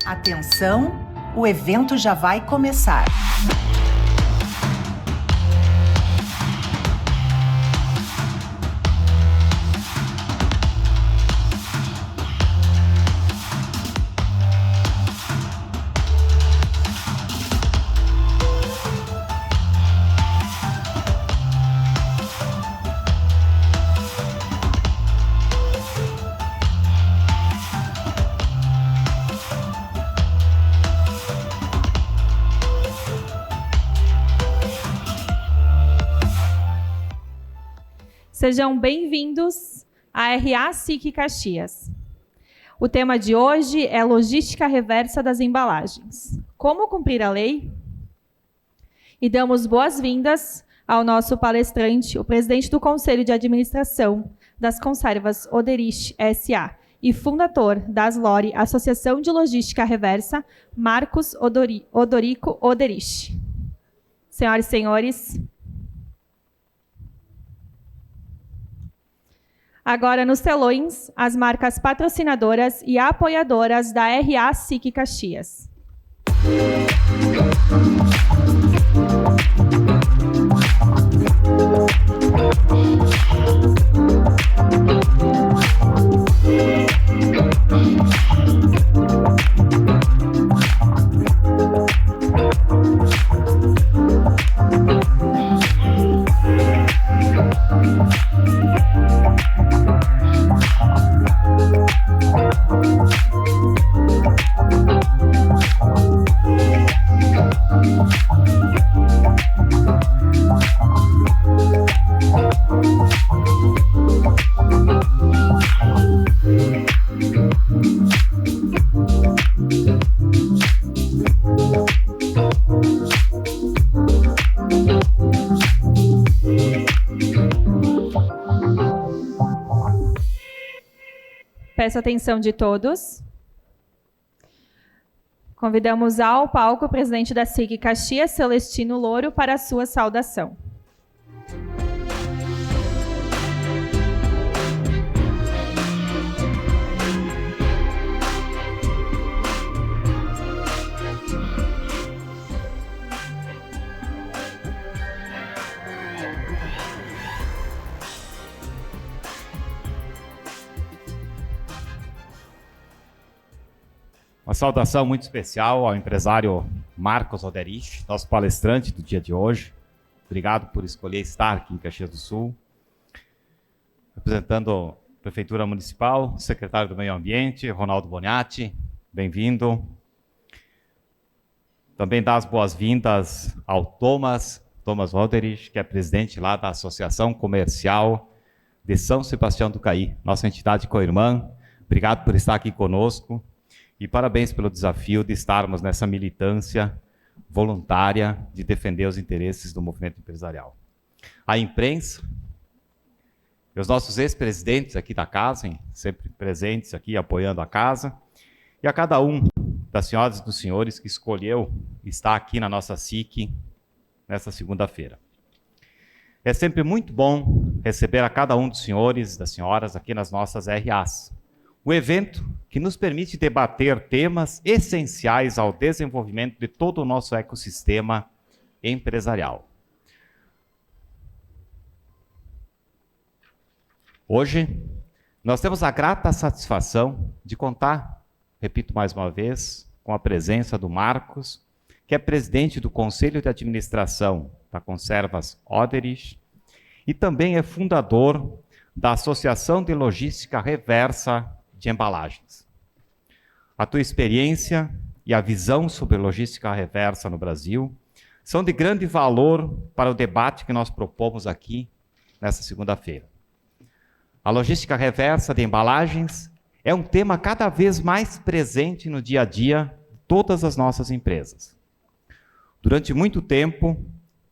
Atenção, o evento já vai começar. Sejam bem-vindos à RA SIC Caxias. O tema de hoje é logística reversa das embalagens. Como cumprir a lei? E damos boas-vindas ao nosso palestrante, o presidente do Conselho de Administração das Conservas Oderich S.A. e fundador da Aslore, Associação de Logística Reversa, Marcos Odorico Oderich. Senhoras e senhores, agora nos telões, as marcas patrocinadoras e apoiadoras da RA SIC Caxias. Peço a atenção de todos. Convidamos ao palco o presidente da SIC Caxias, Celestino Louro, para a sua saudação. Uma saudação muito especial ao empresário Marcos Oderich, nosso palestrante do dia de hoje. Obrigado por escolher estar aqui em Caxias do Sul. Representando a Prefeitura Municipal, o secretário do Meio Ambiente, Ronaldo Boniati, bem-vindo. Também dar as boas-vindas ao Thomas Oderich, que é presidente lá da Associação Comercial de São Sebastião do Caí, nossa entidade co-irmã. Obrigado por estar aqui conosco. E parabéns pelo desafio de estarmos nessa militância voluntária de defender os interesses do movimento empresarial. A imprensa, e os nossos ex-presidentes aqui da casa, sempre presentes aqui apoiando a casa, e a cada um das senhoras e dos senhores que escolheu estar aqui na nossa SIC nessa segunda-feira. É sempre muito bom receber a cada um dos senhores e das senhoras aqui nas nossas RAs. Um evento que nos permite debater temas essenciais ao desenvolvimento de todo o nosso ecossistema empresarial. Hoje, nós temos a grata satisfação de contar, repito mais uma vez, com a presença do Marcos, que é presidente do Conselho de Administração da Conservas Oderich e também é fundador da Associação de Logística Reversa de Embalagens. A tua experiência e a visão sobre logística reversa no Brasil são de grande valor para o debate que nós propomos aqui nessa segunda-feira. A logística reversa de embalagens é um tema cada vez mais presente no dia a dia de todas as nossas empresas. Durante muito tempo,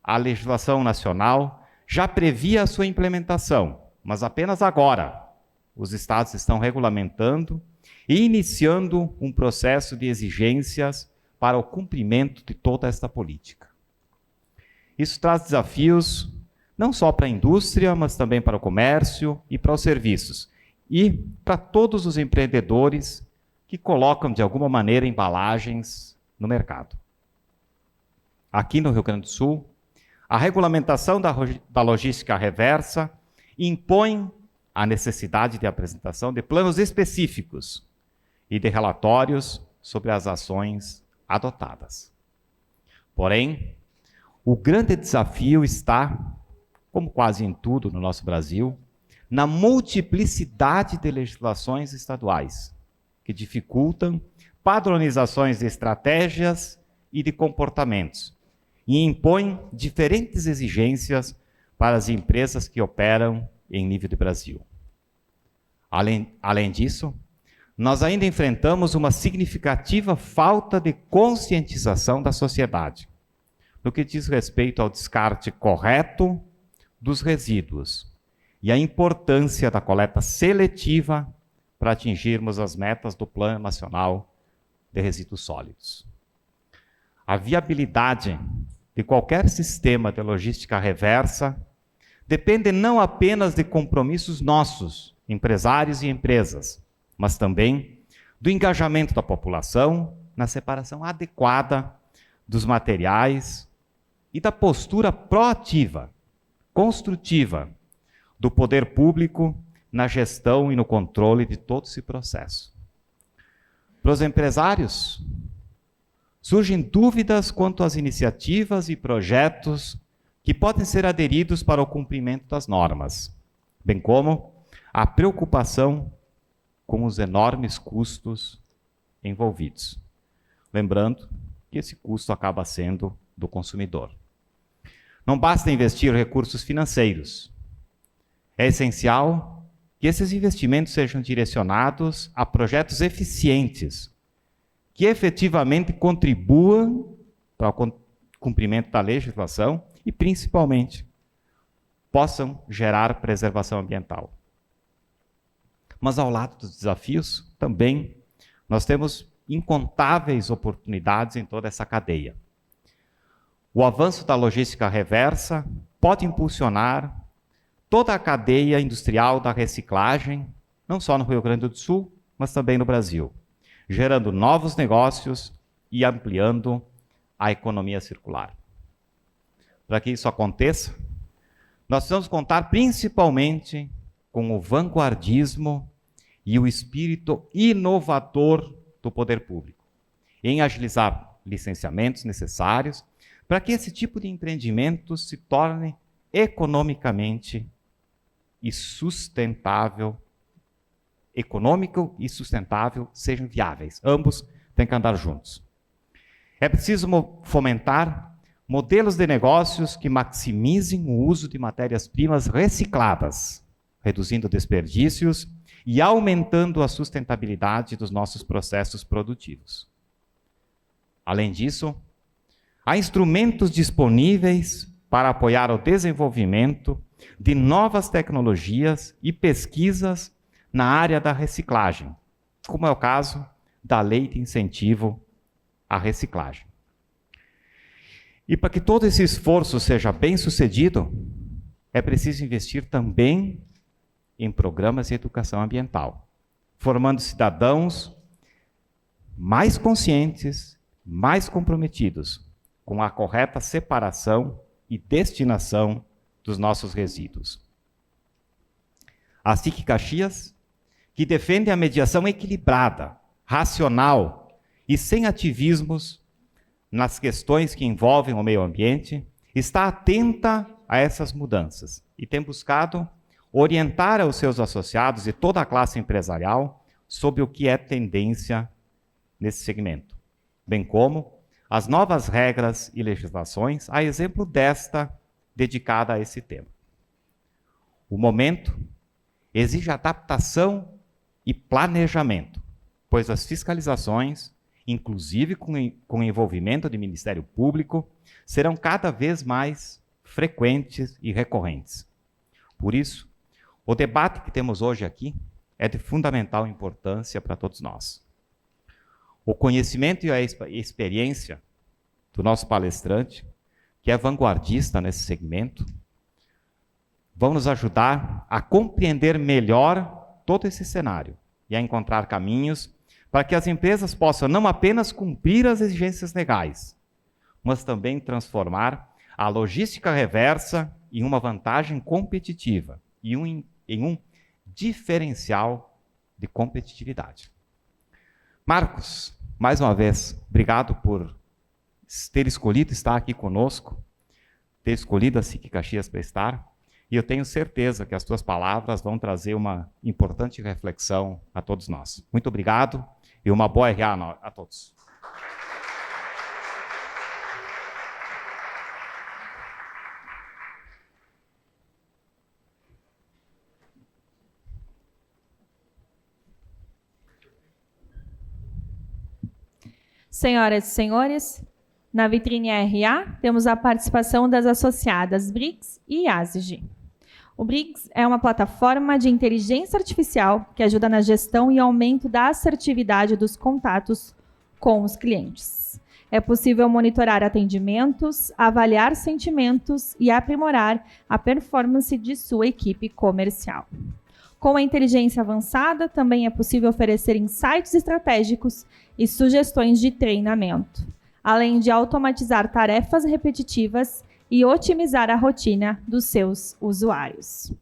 a legislação nacional já previa a sua implementação, mas apenas agora os estados estão regulamentando e iniciando um processo de exigências para o cumprimento de toda esta política. Isso traz desafios não só para a indústria, mas também para o comércio e para os serviços, e para todos os empreendedores que colocam, de alguma maneira, embalagens no mercado. Aqui no Rio Grande do Sul, a regulamentação da logística reversa impõe a necessidade de apresentação de planos específicos e de relatórios sobre as ações adotadas. Porém, o grande desafio está, como quase em tudo no nosso Brasil, na multiplicidade de legislações estaduais, que dificultam padronizações de estratégias e de comportamentos, e impõem diferentes exigências para as empresas que operam em nível de Brasil. Além disso, nós ainda enfrentamos uma significativa falta de conscientização da sociedade, no que diz respeito ao descarte correto dos resíduos e a importância da coleta seletiva para atingirmos as metas do Plano Nacional de Resíduos Sólidos. A viabilidade de qualquer sistema de logística reversa depende não apenas de compromissos nossos, empresários e empresas, mas também do engajamento da população na separação adequada dos materiais e da postura proativa, construtiva, do poder público na gestão e no controle de todo esse processo. Para os empresários, surgem dúvidas quanto às iniciativas e projetos que podem ser aderidos para o cumprimento das normas, bem como a preocupação com os enormes custos envolvidos. Lembrando que esse custo acaba sendo do consumidor. Não basta investir recursos financeiros. É essencial que esses investimentos sejam direcionados a projetos eficientes, que efetivamente contribuam para o cumprimento da legislação e, principalmente, possam gerar preservação ambiental. Mas, ao lado dos desafios, também nós temos incontáveis oportunidades em toda essa cadeia. O avanço da logística reversa pode impulsionar toda a cadeia industrial da reciclagem, não só no Rio Grande do Sul, mas também no Brasil, gerando novos negócios e ampliando a economia circular. Para que isso aconteça, nós precisamos contar principalmente com o vanguardismo e o espírito inovador do poder público, em agilizar licenciamentos necessários para que esse tipo de empreendimento se torne economicamente e sustentável, econômico e sustentável sejam viáveis. Ambos têm que andar juntos. É preciso fomentar modelos de negócios que maximizem o uso de matérias-primas recicladas, reduzindo desperdícios e aumentando a sustentabilidade dos nossos processos produtivos. Além disso, há instrumentos disponíveis para apoiar o desenvolvimento de novas tecnologias e pesquisas na área da reciclagem, como é o caso da Lei de Incentivo à Reciclagem. E para que todo esse esforço seja bem sucedido, é preciso investir também em programas de educação ambiental, formando cidadãos mais conscientes, mais comprometidos com a correta separação e destinação dos nossos resíduos. A SIC Caxias, que defende a mediação equilibrada, racional e sem ativismos nas questões que envolvem o meio ambiente, está atenta a essas mudanças e tem buscado orientar os seus associados e toda a classe empresarial sobre o que é tendência nesse segmento, bem como as novas regras e legislações, a exemplo desta dedicada a esse tema. O momento exige adaptação e planejamento, pois as fiscalizações, inclusive com o envolvimento do Ministério Público, serão cada vez mais frequentes e recorrentes. Por isso, o debate que temos hoje aqui é de fundamental importância para todos nós. O conhecimento e a experiência do nosso palestrante, que é vanguardista nesse segmento, vão nos ajudar a compreender melhor todo esse cenário e a encontrar caminhos para que as empresas possam não apenas cumprir as exigências legais, mas também transformar a logística reversa em uma vantagem competitiva e em um diferencial de competitividade. Marcos, mais uma vez, obrigado por ter escolhido estar aqui conosco, ter escolhido a SIC Caxias para estar, e eu tenho certeza que as tuas palavras vão trazer uma importante reflexão a todos nós. Muito obrigado e uma boa RA a todos. Senhoras e senhores, na vitrine RA, temos a participação das associadas BRICS e IASG. O BRICS é uma plataforma de inteligência artificial que ajuda na gestão e aumento da assertividade dos contatos com os clientes. É possível monitorar atendimentos, avaliar sentimentos e aprimorar a performance de sua equipe comercial. Com a inteligência avançada, também é possível oferecer insights estratégicos e sugestões de treinamento, além de automatizar tarefas repetitivas e otimizar a rotina dos seus usuários.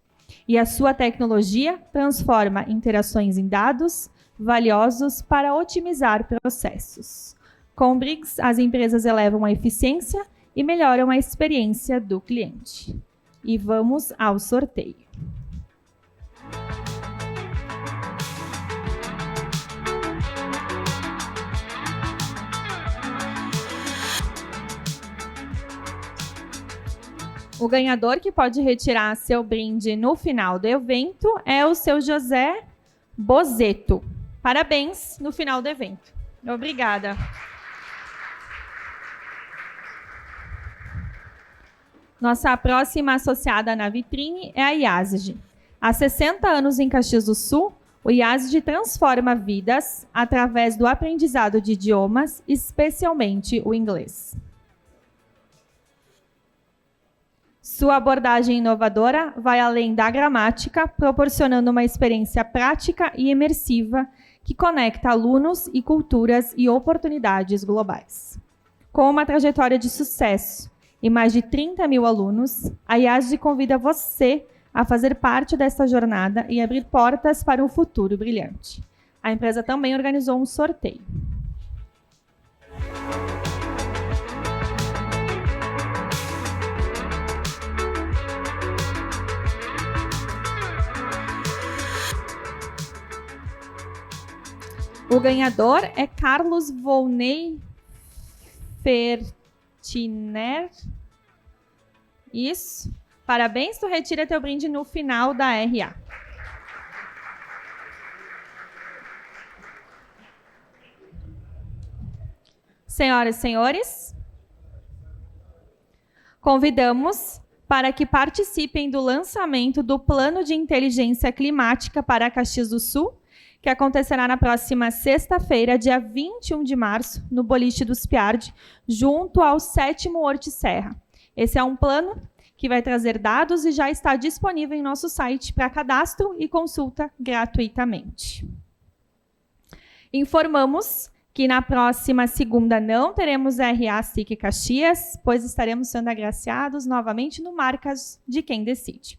E a sua tecnologia transforma interações em dados valiosos para otimizar processos. Com o BRICS, as empresas elevam a eficiência e melhoram a experiência do cliente. E vamos ao sorteio. O ganhador que pode retirar seu brinde no final do evento é o seu José Bozeto. Parabéns no final do evento. Obrigada. Nossa próxima associada na vitrine é a IASG. Há 60 anos em Caxias do Sul, o IASG transforma vidas através do aprendizado de idiomas, especialmente o inglês. Sua abordagem inovadora vai além da gramática, proporcionando uma experiência prática e imersiva que conecta alunos e culturas e oportunidades globais. Com uma trajetória de sucesso e mais de 30 mil alunos, a IASG convida você a fazer parte dessa jornada e abrir portas para um futuro brilhante. A empresa também organizou um sorteio. O ganhador é Carlos Volney Fertiner. Isso. Parabéns, tu retira teu brinde no final da RA. Senhoras e senhores, convidamos para que participem do lançamento do Plano de Inteligência Climática para Caxias do Sul, que acontecerá na próxima sexta-feira, dia 21 de março, no Boliche dos Piardi, junto ao 7º Horti Serra. Esse é um plano que vai trazer dados e já está disponível em nosso site para cadastro e consulta gratuitamente. Informamos que na próxima segunda não teremos RA SIC Caxias, pois estaremos sendo agraciados novamente no Marcas de Quem Decide.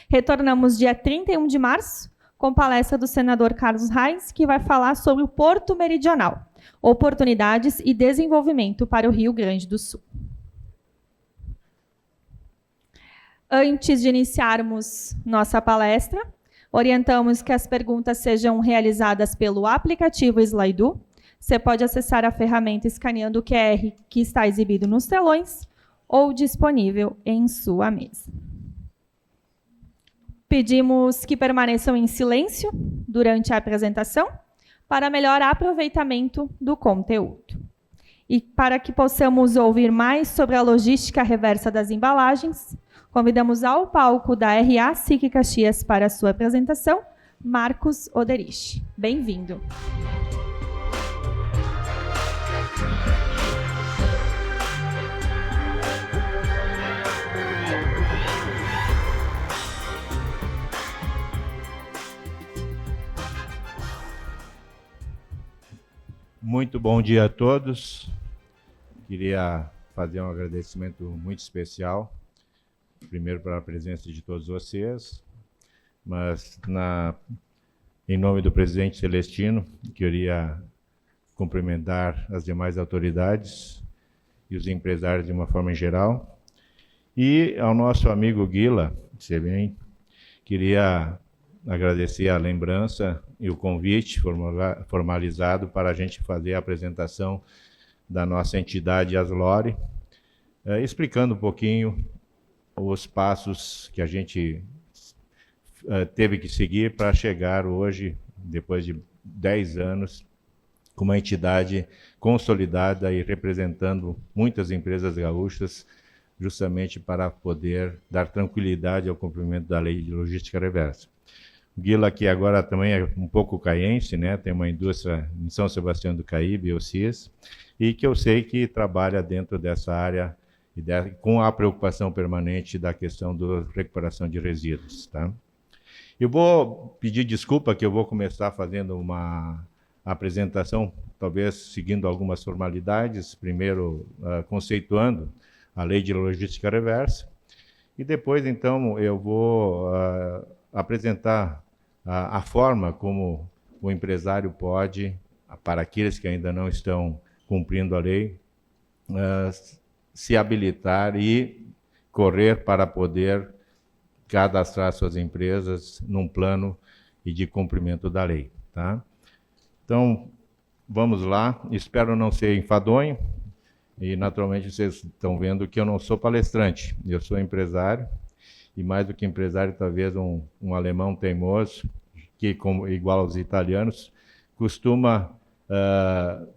Retornamos dia 31 de março, com palestra do senador Carlos Reis, que vai falar sobre o Porto Meridional, oportunidades e desenvolvimento para o Rio Grande do Sul. Antes de iniciarmos nossa palestra, orientamos que as perguntas sejam realizadas pelo aplicativo Slido. Você pode acessar a ferramenta escaneando o QR que está exibido nos telões ou disponível em sua mesa. Pedimos que permaneçam em silêncio durante a apresentação para melhor aproveitamento do conteúdo. E para que possamos ouvir mais sobre a logística reversa das embalagens, convidamos ao palco da RA SIC Caxias para a sua apresentação, Marcos Oderich. Bem-vindo. Muito bom dia a todos. Queria fazer um agradecimento muito especial, primeiro para a presença de todos vocês, mas em nome do presidente Celestino, queria cumprimentar as demais autoridades e os empresários de uma forma geral. E ao nosso amigo Guila, queria agradecer a lembrança e o convite formalizado para a gente fazer a apresentação da nossa entidade Aslore, explicando um pouquinho os passos que a gente teve que seguir para chegar hoje, depois de 10 anos, com uma entidade consolidada e representando muitas empresas gaúchas, justamente para poder dar tranquilidade ao cumprimento da lei de logística reversa. O Guila, que agora também é um pouco caiense, né? Tem uma indústria em São Sebastião do Caíbe, o CIS, e que eu sei que trabalha dentro dessa área com a preocupação permanente da questão da recuperação de resíduos. Tá? Eu vou pedir desculpa que eu vou começar fazendo uma apresentação, talvez seguindo algumas formalidades, primeiro conceituando a lei de logística reversa, e depois, então, eu vou apresentar a forma como o empresário pode, para aqueles que ainda não estão cumprindo a lei, se habilitar e correr para poder cadastrar suas empresas num plano e de cumprimento da lei. Tá? Então, vamos lá. Espero não ser enfadonho. E, naturalmente, vocês estão vendo que eu não sou palestrante. Eu sou empresário. E, mais do que empresário, talvez um alemão teimoso, que, como, igual aos italianos, costuma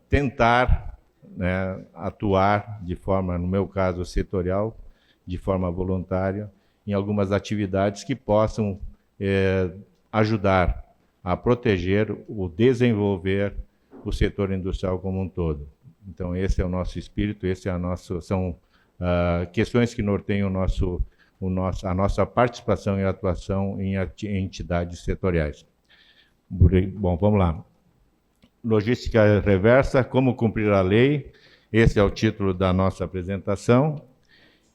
tentar, né, atuar de forma, no meu caso, setorial, de forma voluntária, em algumas atividades que possam ajudar a proteger ou desenvolver o setor industrial como um todo. Então, esse é o nosso espírito, são questões que norteiam a nossa participação e atuação em entidades setoriais. Bom, vamos lá. Logística reversa, como cumprir a lei. Esse é o título da nossa apresentação.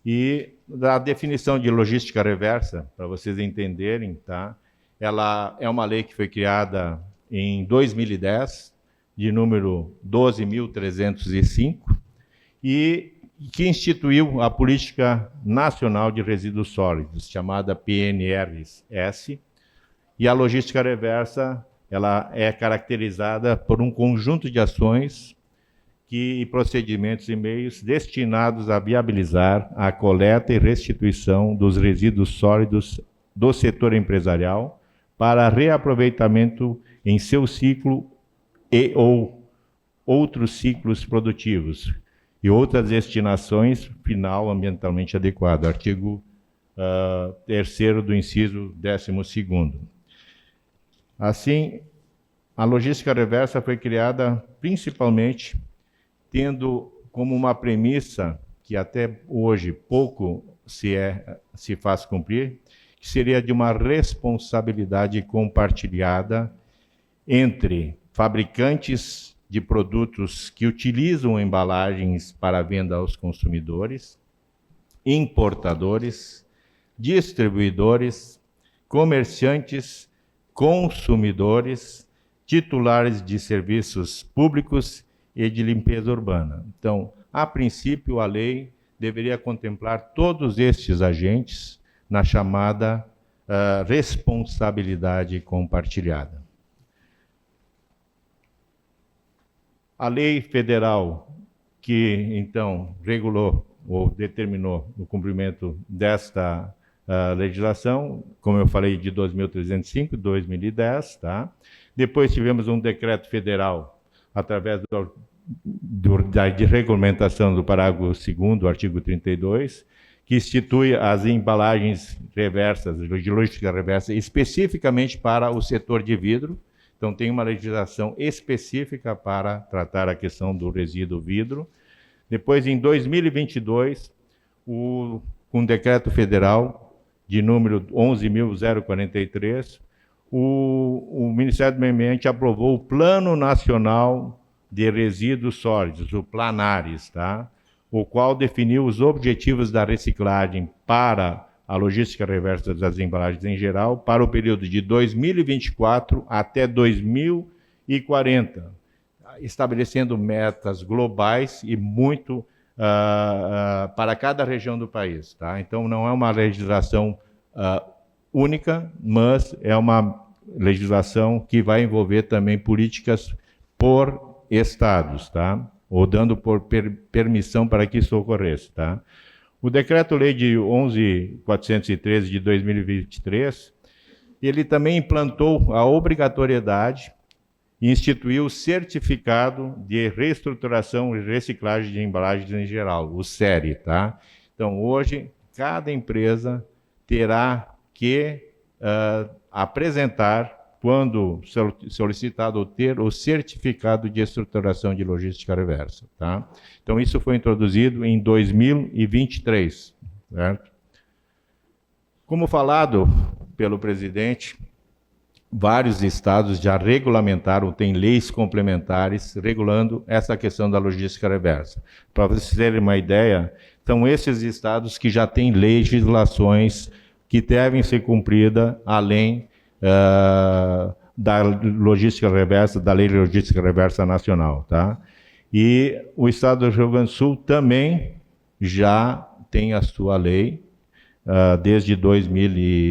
E da definição de logística reversa, para vocês entenderem, tá? Ela é uma lei que foi criada em 2010, de número 12.305, e que instituiu a Política Nacional de Resíduos Sólidos, chamada PNRS, e a logística reversa ela é caracterizada por um conjunto de ações e procedimentos e meios destinados a viabilizar a coleta e restituição dos resíduos sólidos do setor empresarial para reaproveitamento em seu ciclo e ou outros ciclos produtivos e outras destinações final ambientalmente adequada. Artigo 3º do inciso 12º. Assim, a logística reversa foi criada principalmente tendo como uma premissa que até hoje pouco se faz cumprir, que seria de uma responsabilidade compartilhada entre fabricantes de produtos que utilizam embalagens para venda aos consumidores, importadores, distribuidores, comerciantes, consumidores, titulares de serviços públicos e de limpeza urbana. Então, a princípio, a lei deveria contemplar todos estes agentes na chamada responsabilidade compartilhada. A lei federal que, então, regulou ou determinou o cumprimento desta legislação, como eu falei, de 2.305, 2010, tá? Depois tivemos um decreto federal, através de regulamentação do parágrafo 2º, do artigo 32, que institui as embalagens reversas, de logística reversa, especificamente para o setor de vidro. Então, tem uma legislação específica para tratar a questão do resíduo vidro. Depois, em 2022, com decreto federal de número 11.043, o Ministério do Meio Ambiente aprovou o Plano Nacional de Resíduos Sólidos, o Planares, tá? O qual definiu os objetivos da reciclagem para a logística reversa das embalagens em geral para o período de 2024 até 2040, estabelecendo metas globais e muito para cada região do país, tá? Então, não é uma legislação única, mas é uma legislação que vai envolver também políticas por estados, tá? Ou dando por permissão para que isso ocorresse, tá? O Decreto-Lei de 11.413 de 2023, ele também implantou a obrigatoriedade e instituiu o Certificado de Reestruturação e Reciclagem de Embalagens em Geral, o CERE, tá? Então, hoje, cada empresa terá que apresentar, quando solicitado, ter o certificado de estruturação de logística reversa, tá? Então, isso foi introduzido em 2023, certo? Como falado pelo presidente, vários estados já regulamentaram, têm leis complementares regulando essa questão da logística reversa. Para vocês terem uma ideia, são esses estados que já têm legislações que devem ser cumpridas além da logística reversa, da Lei de Logística Reversa Nacional, tá? E o Estado do Rio Grande do Sul também já tem a sua lei desde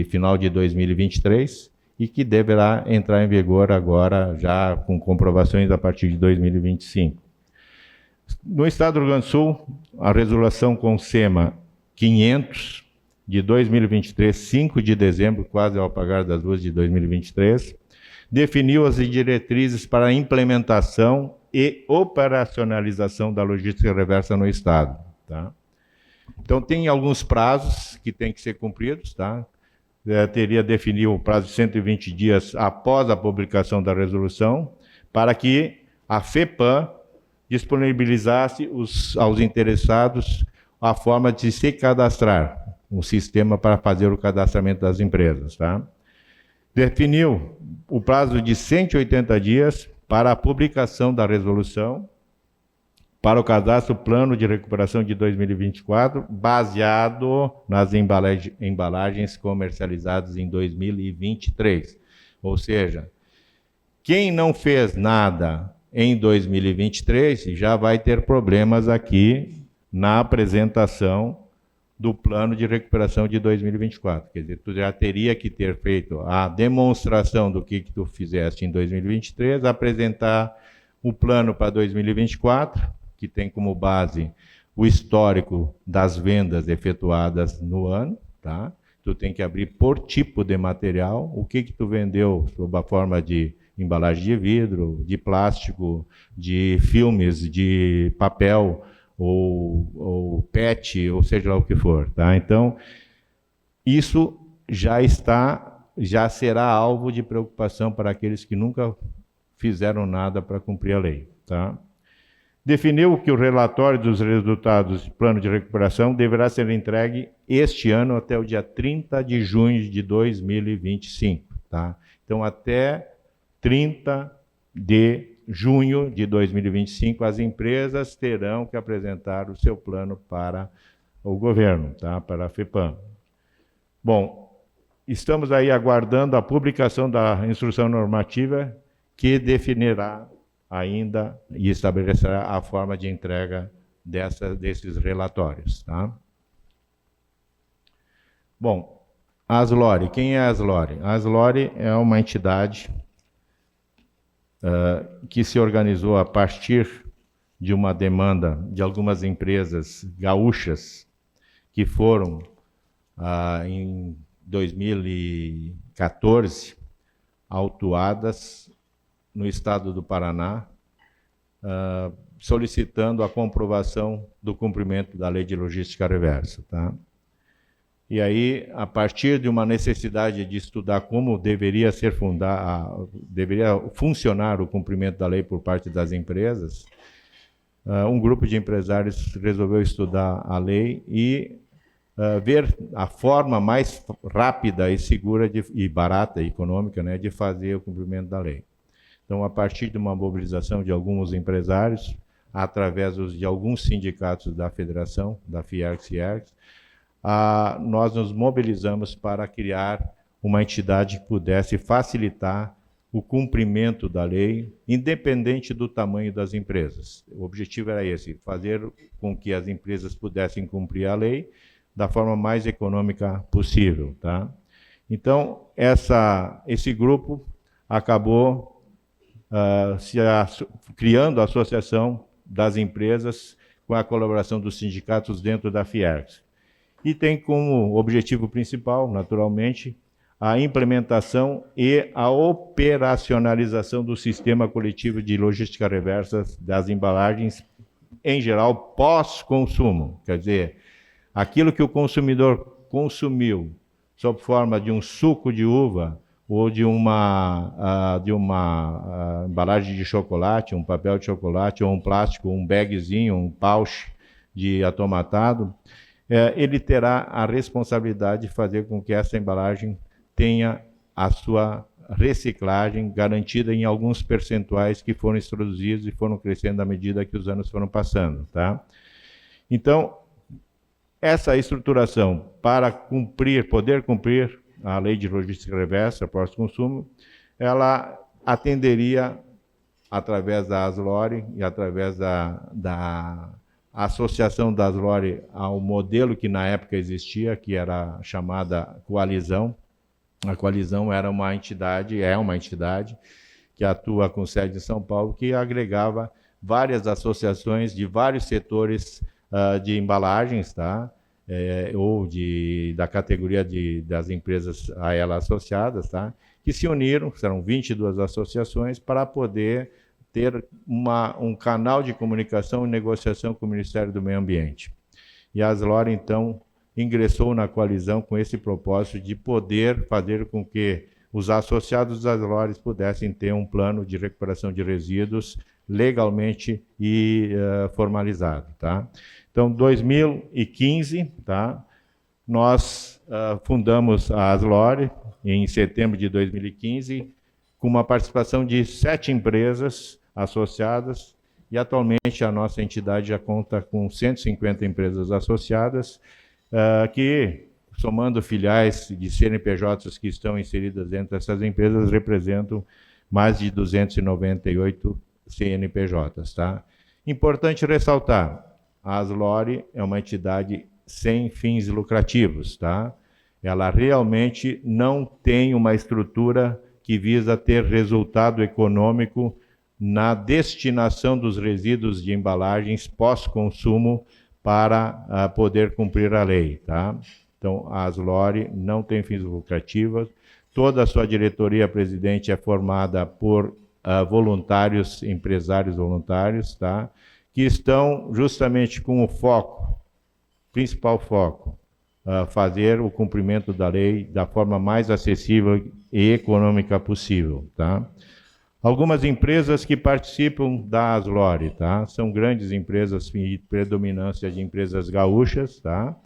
final de 2023 e que deverá entrar em vigor agora, já com comprovações a partir de 2025. No Estado do Rio Grande do Sul, a resolução com SEMA 500 de 2023, 5 de dezembro, quase ao apagar das luzes de 2023, definiu as diretrizes para a implementação e operacionalização da logística reversa no Estado, tá? Então, tem alguns prazos que têm que ser cumpridos, tá? Teria definido o prazo de 120 dias após a publicação da resolução, para que a FEPAM disponibilizasse aos interessados a forma de se cadastrar, um sistema para fazer o cadastramento das empresas, tá? Definiu o prazo de 180 dias para a publicação da resolução, para o cadastro plano de recuperação de 2024, baseado nas embalagens comercializadas em 2023. Ou seja, quem não fez nada em 2023 já vai ter problemas aqui na apresentação do plano de recuperação de 2024. Quer dizer, tu já teria que ter feito a demonstração do que tu fizeste em 2023, apresentar o plano para 2024, que tem como base o histórico das vendas efetuadas no ano, tá? Tu tem que abrir por tipo de material, o que tu vendeu sob a forma de embalagem de vidro, de plástico, de filmes, de papel, ou PET, ou seja lá o que for, tá? Então, isso já será alvo de preocupação para aqueles que nunca fizeram nada para cumprir a lei, tá? Definiu que o relatório dos resultados do plano de recuperação deverá ser entregue este ano até o dia 30 de junho de 2025, tá? Então, até 30 de junho de 2025, as empresas terão que apresentar o seu plano para o governo, tá? Para a FEPAM. Bom, estamos aí aguardando a publicação da instrução normativa que definirá ainda e estabelecerá a forma de entrega desses relatórios, tá? Bom, a Aslore, quem é a Aslore? A Aslore é uma entidade que se organizou a partir de uma demanda de algumas empresas gaúchas que foram, em 2014, autuadas no estado do Paraná, solicitando a comprovação do cumprimento da Lei de Logística Reversa, tá? E aí, a partir de uma necessidade de estudar como deveria funcionar o cumprimento da lei por parte das empresas, um grupo de empresários resolveu estudar a lei e ver a forma mais rápida e segura e barata e econômica, né, de fazer o cumprimento da lei. Então, a partir de uma mobilização de alguns empresários, através de alguns sindicatos da federação, da Fiergs, nós nos mobilizamos para criar uma entidade que pudesse facilitar o cumprimento da lei, independente do tamanho das empresas. O objetivo era esse, fazer com que as empresas pudessem cumprir a lei da forma mais econômica possível. Tá? Então, esse grupo acabou criando a Associação das Empresas com a colaboração dos sindicatos dentro da Fiergs. E tem como objetivo principal, naturalmente, a implementação e a operacionalização do sistema coletivo de logística reversa das embalagens, em geral, pós-consumo. Quer dizer, aquilo que o consumidor consumiu sob forma de um suco de uva ou de uma embalagem de chocolate, um papel de chocolate, ou um plástico, um bagzinho, um pouch de atomatado, ele terá a responsabilidade de fazer com que essa embalagem tenha a sua reciclagem garantida em alguns percentuais que foram introduzidos e foram crescendo à medida que os anos foram passando. Tá? Então, essa estruturação para poder cumprir a lei de logística reversa pós-consumo, ela atenderia, através da ASLORE e através da associação da ASLORE ao modelo que na época existia, que era chamada Coalizão. A Coalizão era uma entidade, é uma entidade que atua com sede em São Paulo, que agregava várias associações de vários setores de embalagens, tá? Ou da categoria das empresas a ela associadas, tá? Que se uniram, serão 22 associações, para poder ter um canal de comunicação e negociação com o Ministério do Meio Ambiente. E a ASLORE, então, ingressou na coalizão com esse propósito de poder fazer com que os associados das ASLORE pudessem ter um plano de recuperação de resíduos legalmente e formalizado. Tá? Então, em 2015, tá, nós fundamos a ASLORE, em setembro de 2015, com uma participação de 7 empresas associadas, e atualmente a nossa entidade já conta com 150 empresas associadas, que, somando filiais de CNPJs que estão inseridas dentro dessas empresas, representam mais de 298 CNPJs. Tá? Importante ressaltar, a ASLORE é uma entidade sem fins lucrativos. Tá? Ela realmente não tem uma estrutura que visa ter resultado econômico na destinação dos resíduos de embalagens pós-consumo para poder cumprir a lei. Tá? Então, a ASLORE não tem fins lucrativos, toda a sua diretoria presidente é formada por voluntários, empresários voluntários, tá? Que estão justamente com o foco, principal foco, fazer o cumprimento da lei da forma mais acessível e econômica possível. Tá? Algumas empresas que participam da ASLORE, tá? São grandes empresas, e predominância de empresas gaúchas, tá?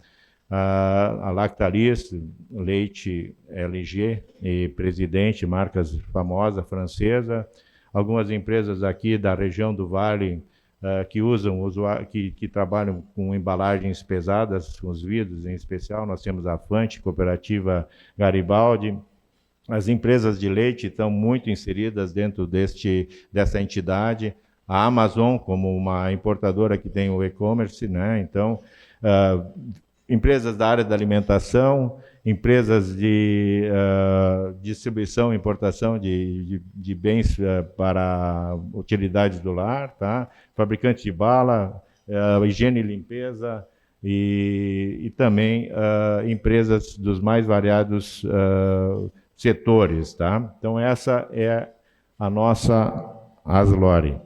A Lactalis, Leite LG e Presidente, marcas famosas, francesa. Algumas empresas aqui da região do Vale que trabalham com embalagens pesadas, com os vidros em especial. Nós temos a Fante, Cooperativa Garibaldi. As empresas de leite estão muito inseridas dentro dessa entidade. A Amazon, como uma importadora que tem o e-commerce, né? Então, empresas da área da alimentação, empresas de distribuição e importação de bens para utilidades do lar, tá? Fabricantes de bala, higiene e limpeza, e também empresas dos mais variados setores. Tá? Então, essa é a nossa ASLORE.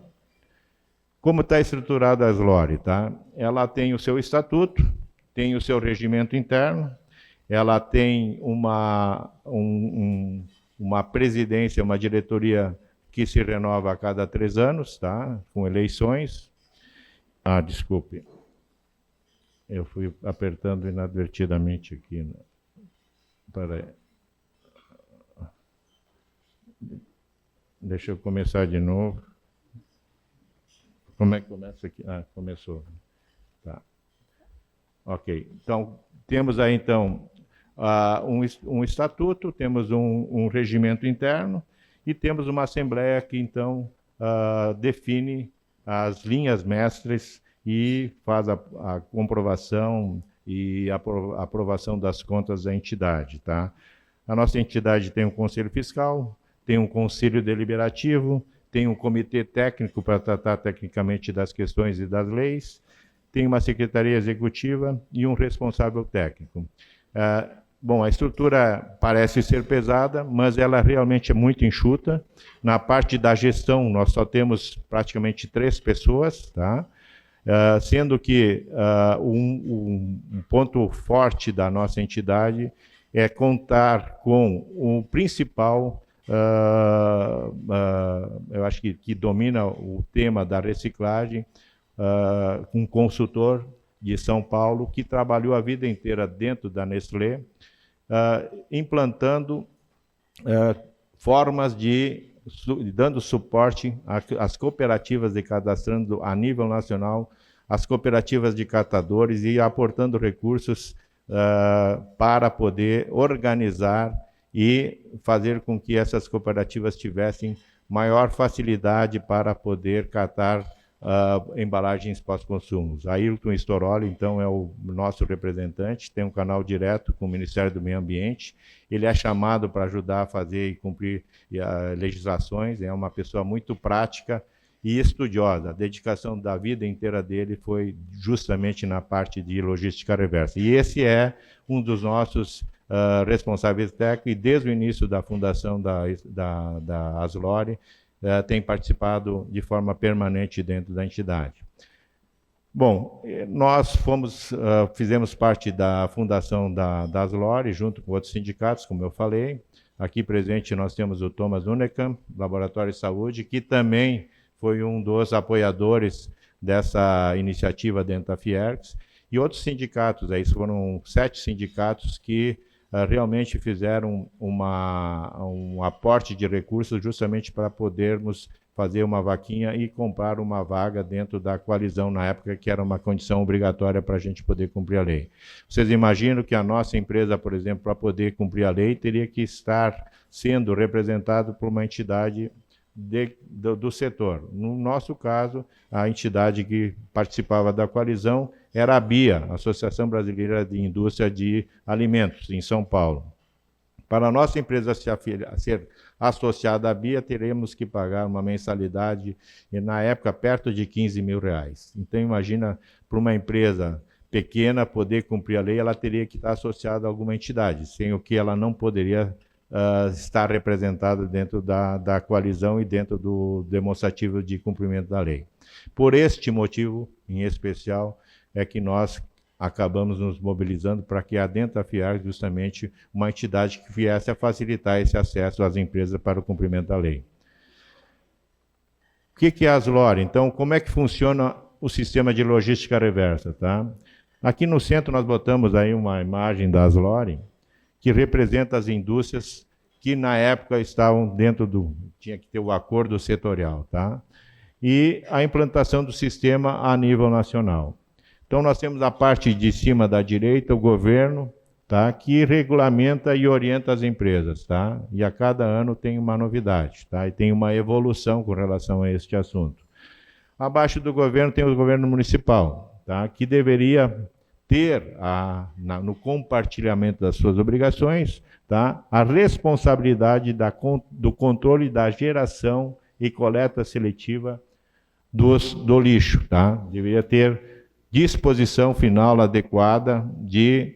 Como está estruturada a ASLORE? Tá? Ela tem o seu estatuto, tem o seu regimento interno, ela tem uma presidência, uma diretoria que se renova a cada 3 anos, tá? Com eleições. Desculpe. Eu fui apertando inadvertidamente aqui. Deixa eu começar de novo. Como é que começa aqui? Ah, começou. Tá. Ok. Então, temos aí, então, um estatuto, temos um regimento interno e temos uma assembleia que, então, define as linhas mestres e faz a comprovação e a aprovação das contas da entidade, tá? A nossa entidade tem um conselho fiscal, tem um conselho deliberativo, tem um comitê técnico para tratar tecnicamente das questões e das leis, tem uma secretaria executiva e um responsável técnico. Bom, a estrutura parece ser pesada, mas ela realmente é muito enxuta. Na parte da gestão, nós só temos praticamente 3 pessoas, tá? Sendo que um ponto forte da nossa entidade é contar com o principal, eu acho que domina o tema da reciclagem, um consultor de São Paulo que trabalhou a vida inteira dentro da Nestlé, implantando formas dando suporte às cooperativas de cadastrando a nível nacional, às cooperativas de catadores e aportando recursos para poder organizar e fazer com que essas cooperativas tivessem maior facilidade para poder catar embalagens pós-consumos. Ayrton Storoli, então, é o nosso representante, tem um canal direto com o Ministério do Meio Ambiente, ele é chamado para ajudar a fazer e cumprir legislações, é uma pessoa muito prática e estudiosa. A dedicação da vida inteira dele foi justamente na parte de logística reversa. E esse é um dos nossos responsáveis técnicos, e desde o início da fundação da Aslori, tem participado de forma permanente dentro da entidade. Bom, nós fizemos parte da fundação da Aslori, junto com outros sindicatos, como eu falei. Aqui presente nós temos o Thomas Unekamp, Laboratório de Saúde, que também foi um dos apoiadores dessa iniciativa dentro da Fiergs, e outros sindicatos, aí foram 7 sindicatos que realmente fizeram um aporte de recursos justamente para podermos fazer uma vaquinha e comprar uma vaga dentro da coalizão, na época que era uma condição obrigatória para a gente poder cumprir a lei. Vocês imaginam que a nossa empresa, por exemplo, para poder cumprir a lei, teria que estar sendo representado por uma entidade do setor. No nosso caso, a entidade que participava da coalizão era a BIA, Associação Brasileira de Indústria de Alimentos, em São Paulo. Para a nossa empresa ser associada à BIA, teremos que pagar uma mensalidade, na época, perto de R$15 mil. Então, imagina, para uma empresa pequena poder cumprir a lei, ela teria que estar associada a alguma entidade, sem o que ela não poderia estar representada dentro da coalizão e dentro do demonstrativo de cumprimento da lei. Por este motivo, em especial, é que nós acabamos nos mobilizando para que dentro da FIARG, justamente, uma entidade que viesse a facilitar esse acesso às empresas para o cumprimento da lei. O que é a Aslori? Então, como é que funciona o sistema de logística reversa? Tá? Aqui no centro nós botamos aí uma imagem da Aslori, que representa as indústrias que na época estavam dentro tinha que ter o acordo setorial, tá? E a implantação do sistema a nível nacional. Então nós temos a parte de cima da direita, o governo, tá? Que regulamenta e orienta as empresas, tá? E a cada ano tem uma novidade, tá? E tem uma evolução com relação a este assunto. Abaixo do governo tem o governo municipal, tá? Que deveria ter no compartilhamento das suas obrigações, tá? A responsabilidade do controle da geração e coleta seletiva do lixo. Tá? Deveria ter disposição final adequada de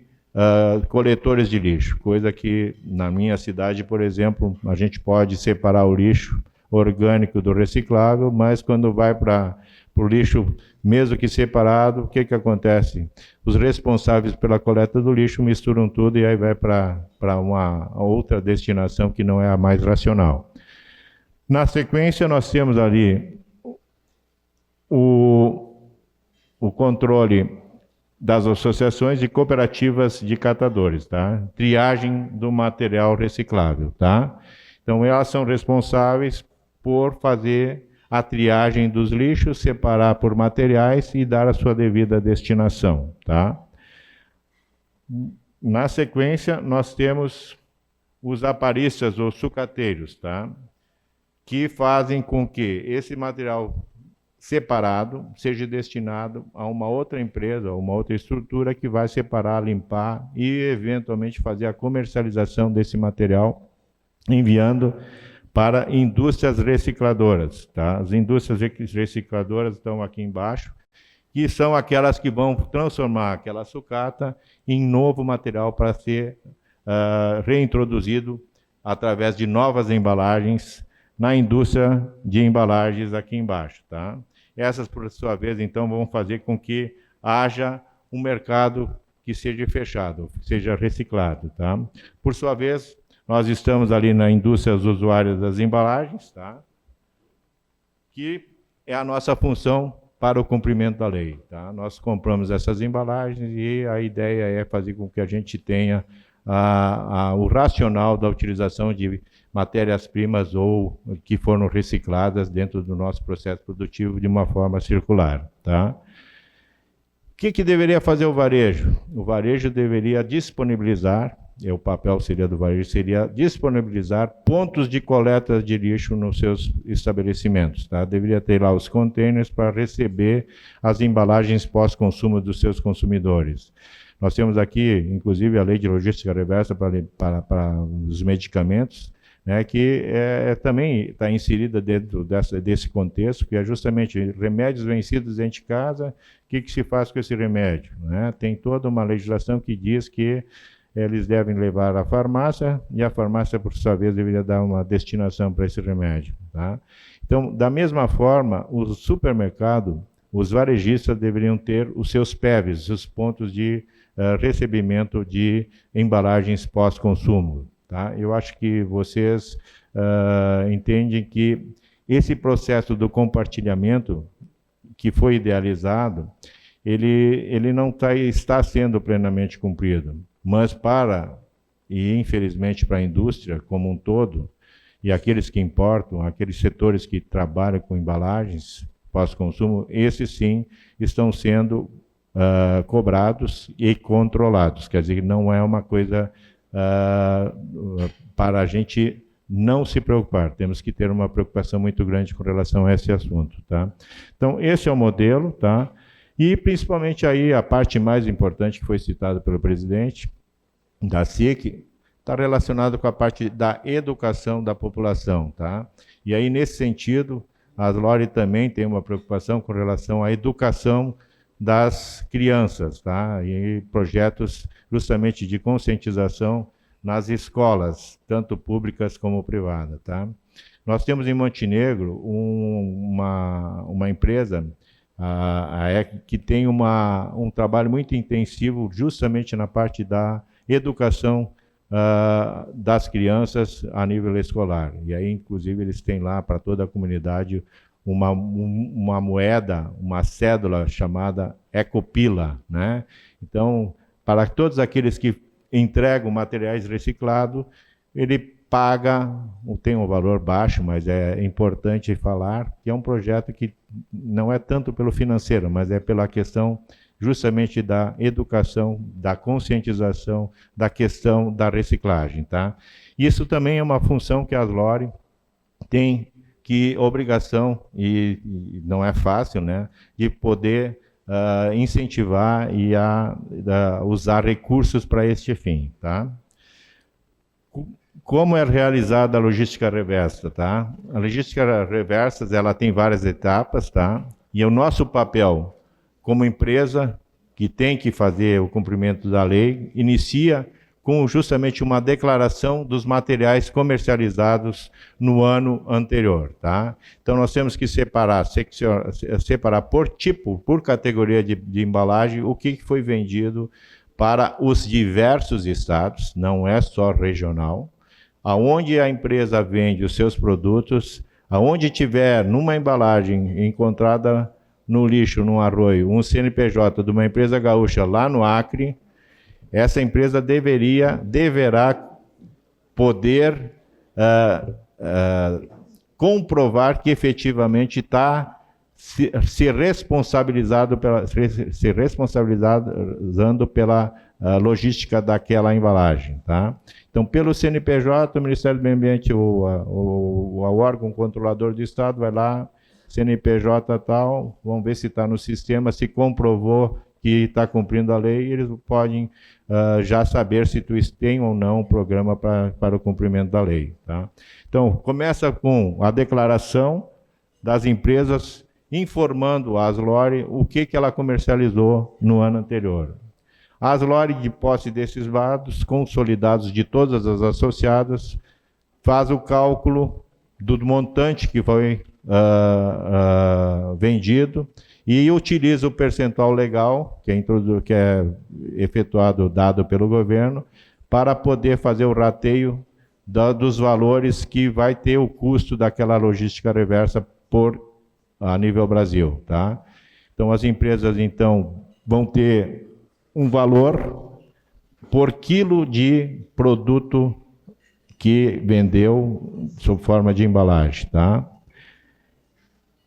coletores de lixo, coisa que na minha cidade, por exemplo, a gente pode separar o lixo orgânico do reciclável, mas quando vai para o lixo, mesmo que separado, o que acontece? Os responsáveis pela coleta do lixo misturam tudo e aí vai para uma outra destinação que não é a mais racional. Na sequência, nós temos ali o controle das associações e cooperativas de catadores, tá? Triagem do material reciclável, tá? Então, elas são responsáveis por fazer a triagem dos lixos, separar por materiais e dar a sua devida destinação, tá? Na sequência, nós temos os aparistas ou sucateiros, tá? Que fazem com que esse material separado seja destinado a uma outra empresa, uma outra estrutura que vai separar, limpar e, eventualmente, fazer a comercialização desse material, enviando para indústrias recicladoras, tá? As indústrias recicladoras estão aqui embaixo, que são aquelas que vão transformar aquela sucata em novo material para ser reintroduzido através de novas embalagens na indústria de embalagens aqui embaixo, tá? Essas, por sua vez, então, vão fazer com que haja um mercado que seja fechado, que seja reciclado, tá? Por sua vez, nós estamos ali na indústria dos usuários das embalagens, tá? Que é a nossa função para o cumprimento da lei, tá? Nós compramos essas embalagens e a ideia é fazer com que a gente tenha o racional da utilização de matérias-primas ou que foram recicladas dentro do nosso processo produtivo de uma forma circular, tá? O que deveria fazer o varejo? O varejo deveria disponibilizar, o papel seria do varejo, seria disponibilizar pontos de coleta de lixo nos seus estabelecimentos, tá? Deveria ter lá os containers para receber as embalagens pós-consumo dos seus consumidores. Nós temos aqui, inclusive, a lei de logística reversa para os medicamentos, né, que também está inserida dentro desse contexto, que é justamente remédios vencidos dentro de casa. O que se faz com esse remédio, né? Tem toda uma legislação que diz que eles devem levar à farmácia, e a farmácia, por sua vez, deveria dar uma destinação para esse remédio, tá? Então, da mesma forma, o supermercado, os varejistas deveriam ter os seus PEVs, os pontos de recebimento de embalagens pós-consumo, tá? Eu acho que vocês entendem que esse processo do compartilhamento que foi idealizado, ele não está sendo plenamente cumprido, mas e infelizmente para a indústria como um todo, e aqueles que importam, aqueles setores que trabalham com embalagens pós-consumo, esses sim estão sendo cobrados e controlados. Quer dizer, não é uma coisa para a gente não se preocupar. Temos que ter uma preocupação muito grande com relação a esse assunto, tá? Então, esse é o modelo, tá? E, principalmente, aí a parte mais importante que foi citada pelo presidente da SIC está relacionada com a parte da educação da população, tá? E aí, nesse sentido, a Aslore também tem uma preocupação com relação à educação das crianças, tá? E projetos justamente de conscientização nas escolas, tanto públicas como privadas, tá? Nós temos em Montenegro uma empresa que tem um trabalho muito intensivo justamente na parte da educação das crianças a nível escolar. E aí, inclusive, eles têm lá para toda a comunidade uma moeda, uma cédula chamada Ecopila, né? Então, para todos aqueles que entregam materiais reciclados, ele paga, tem um valor baixo, mas é importante falar que é um projeto que não é tanto pelo financeiro, mas é pela questão justamente da educação, da conscientização, da questão da reciclagem, tá? Isso também é uma função que a Aslore tem obrigação, e não é fácil, né, de poder incentivar e usar recursos para este fim, tá? Como é realizada a logística reversa, tá? A logística reversa, ela tem várias etapas, tá? E o nosso papel como empresa que tem que fazer o cumprimento da lei inicia com justamente uma declaração dos materiais comercializados no ano anterior, tá? Então, nós temos que separar por tipo, por categoria de embalagem, o que foi vendido para os diversos estados, não é só regional, aonde a empresa vende os seus produtos, aonde tiver numa embalagem encontrada no lixo, num arroio, um CNPJ de uma empresa gaúcha lá no Acre, essa empresa deverá poder comprovar que efetivamente está se responsabilizando pela logística daquela embalagem, tá? Então, pelo CNPJ, o Ministério do Meio Ambiente, o órgão controlador do Estado vai lá, CNPJ tal, vamos ver se está no sistema, se comprovou que está cumprindo a lei, eles podem já saber se tu tem ou não um programa para o cumprimento da lei, tá? Então, começa com a declaração das empresas informando a Aslore o que ela comercializou no ano anterior. A Aslore, de posse desses dados consolidados de todas as associadas, faz o cálculo do montante que foi vendido e utiliza o percentual legal, que é efetuado, dado pelo governo, para poder fazer o rateio dos valores que vai ter o custo daquela logística reversa a nível Brasil, tá? Então, as empresas, então, vão ter um valor por quilo de produto que vendeu sob forma de embalagem, tá?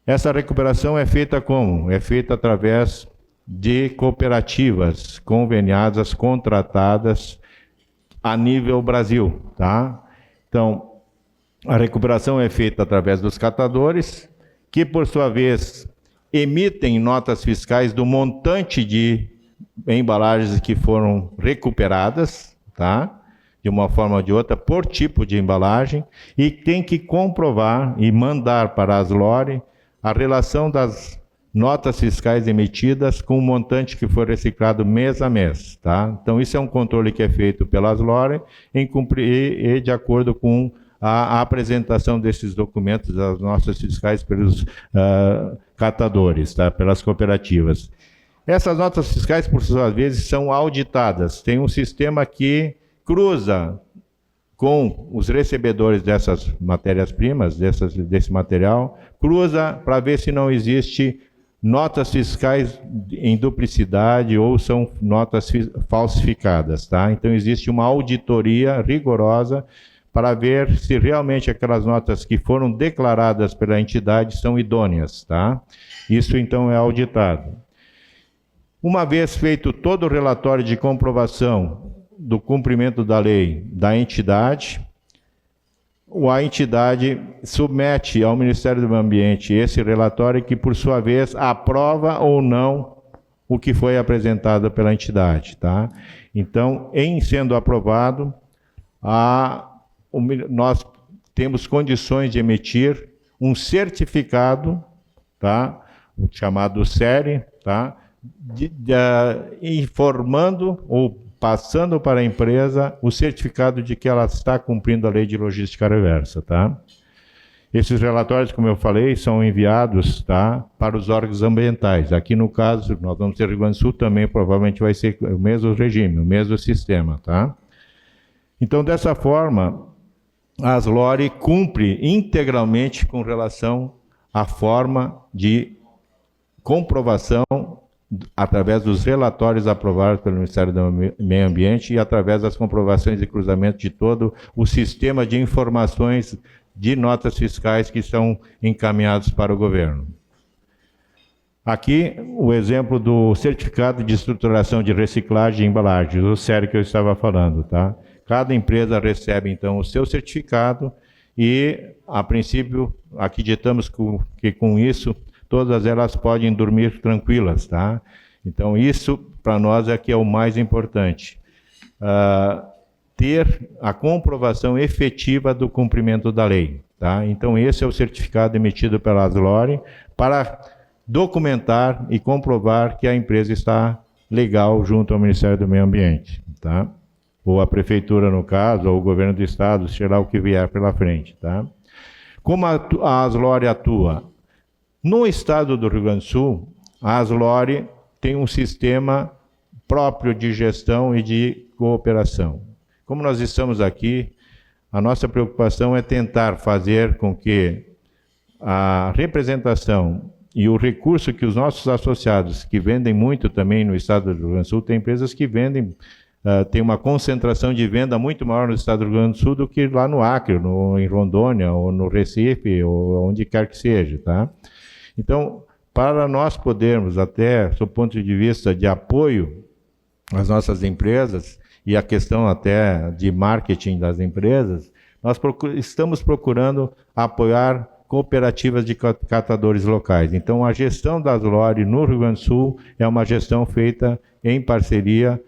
Essa recuperação é feita como? É feita através de cooperativas conveniadas, contratadas a nível Brasil, tá? Então, a recuperação é feita através dos catadores, que, por sua vez, emitem notas fiscais do montante de embalagens que foram recuperadas, tá? De uma forma ou de outra, por tipo de embalagem, e tem que comprovar e mandar para a Aslore a relação das notas fiscais emitidas com o montante que foi reciclado mês a mês, tá? Então, isso é um controle que é feito pela Aslore e de acordo com a apresentação desses documentos das notas fiscais pelos catadores, tá? Pelas cooperativas. Essas notas fiscais, por sua vez, são auditadas. Tem um sistema que cruza com os recebedores dessas matérias-primas, desse material, cruza para ver se não existe notas fiscais em duplicidade ou são notas falsificadas, tá? Então, existe uma auditoria rigorosa para ver se realmente aquelas notas que foram declaradas pela entidade são idôneas, tá? Isso, então, é auditado. Uma vez feito todo o relatório de comprovação do cumprimento da lei da entidade, a entidade submete ao Ministério do Meio Ambiente esse relatório que, por sua vez, aprova ou não o que foi apresentado pela entidade, tá? Então, em sendo aprovado, nós temos condições de emitir um certificado, tá? Chamado SERE, tá? Informando ou passando para a empresa o certificado de que ela está cumprindo a lei de logística reversa, tá? Esses relatórios, como eu falei, são enviados, tá, para os órgãos ambientais. Aqui, no caso, nós vamos ter Rio Grande do Sul também, provavelmente vai ser o mesmo regime, o mesmo sistema, tá? Então, dessa forma, a Aslore cumpre integralmente com relação à forma de comprovação através dos relatórios aprovados pelo Ministério do Meio Ambiente e através das comprovações de cruzamento de todo o sistema de informações de notas fiscais que são encaminhados para o governo. Aqui, o exemplo do Certificado de Estruturação de Reciclagem de Embalagens, o SERE que eu estava falando, tá? Cada empresa recebe, então, o seu certificado e, a princípio, acreditamos que com isso todas elas podem dormir tranquilas, tá? Então, isso, para nós, é que é o mais importante. Ter a comprovação efetiva do cumprimento da lei, tá? Então, esse é o certificado emitido pela Aslore para documentar e comprovar que a empresa está legal junto ao Ministério do Meio Ambiente, tá? Ou a Prefeitura, no caso, ou o Governo do Estado, será o que vier pela frente, tá? Como a Aslore atua? No estado do Rio Grande do Sul, a Aslore tem um sistema próprio de gestão e de cooperação. Como nós estamos aqui, a nossa preocupação é tentar fazer com que a representação e o recurso que os nossos associados, que vendem muito também no estado do Rio Grande do Sul, tem empresas que vendem tem uma concentração de venda muito maior no estado do Rio Grande do Sul do que lá no Acre, em Rondônia, ou no Recife, ou onde quer que seja, tá? Então, para nós podermos, até do ponto de vista de apoio às nossas empresas, e a questão até de marketing das empresas, nós estamos procurando apoiar cooperativas de catadores locais. Então, a gestão da Aslore no Rio Grande do Sul é uma gestão feita em parceria,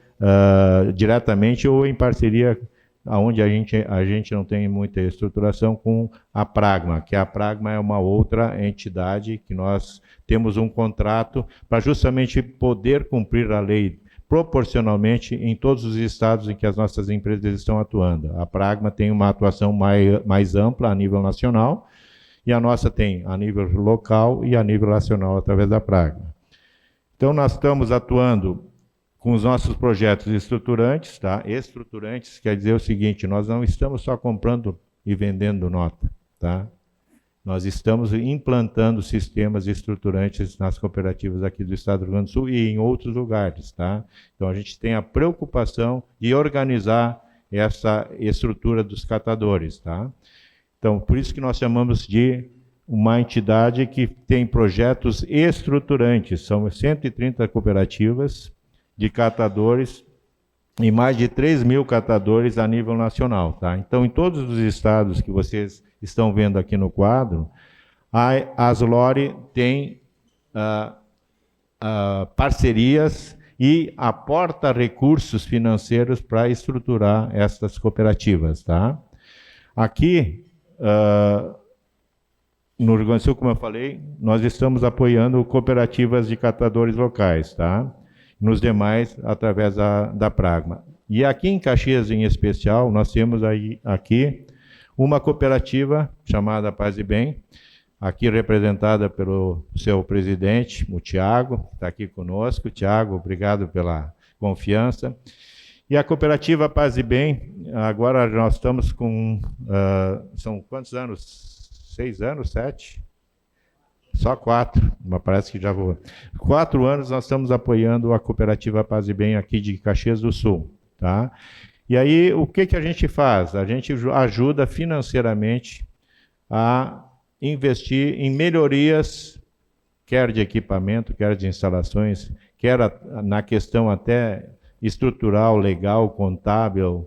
diretamente ou em parceria, onde a gente não tem muita estruturação, com a Pragma, que a Pragma é uma outra entidade que nós temos um contrato para justamente poder cumprir a lei proporcionalmente em todos os estados em que as nossas empresas estão atuando. A Pragma tem uma atuação mais ampla a nível nacional, e a nossa tem a nível local e a nível nacional através da Pragma. Então, nós estamos atuando com os nossos projetos estruturantes, tá? Estruturantes quer dizer o seguinte: nós não estamos só comprando e vendendo nota, tá? Nós estamos implantando sistemas estruturantes nas cooperativas aqui do estado do Rio Grande do Sul e em outros lugares, tá? Então, a gente tem a preocupação de organizar essa estrutura dos catadores, tá? Então, por isso que nós chamamos de uma entidade que tem projetos estruturantes. São 130 cooperativas de catadores e mais de 3.000 catadores a nível nacional, tá? Então, em todos os estados que vocês estão vendo aqui no quadro, a Aslore tem parcerias e aporta recursos financeiros para estruturar essas cooperativas, tá? Aqui, no Rio Grande do Sul, como eu falei, nós estamos apoiando cooperativas de catadores locais, tá? Nos demais, através da Pragma. E aqui em Caxias, em especial, nós temos aqui uma cooperativa chamada Paz e Bem, aqui representada pelo seu presidente, o Tiago, que está aqui conosco. Tiago, obrigado pela confiança. E a cooperativa Paz e Bem, agora nós estamos com, são quantos anos? 6 anos, 7? Só 4, mas parece que já vou. 4 anos nós estamos apoiando a cooperativa Paz e Bem aqui de Caxias do Sul, tá? E aí, o que a gente faz? A gente ajuda financeiramente a investir em melhorias, quer de equipamento, quer de instalações, quer na questão até estrutural, legal, contábil,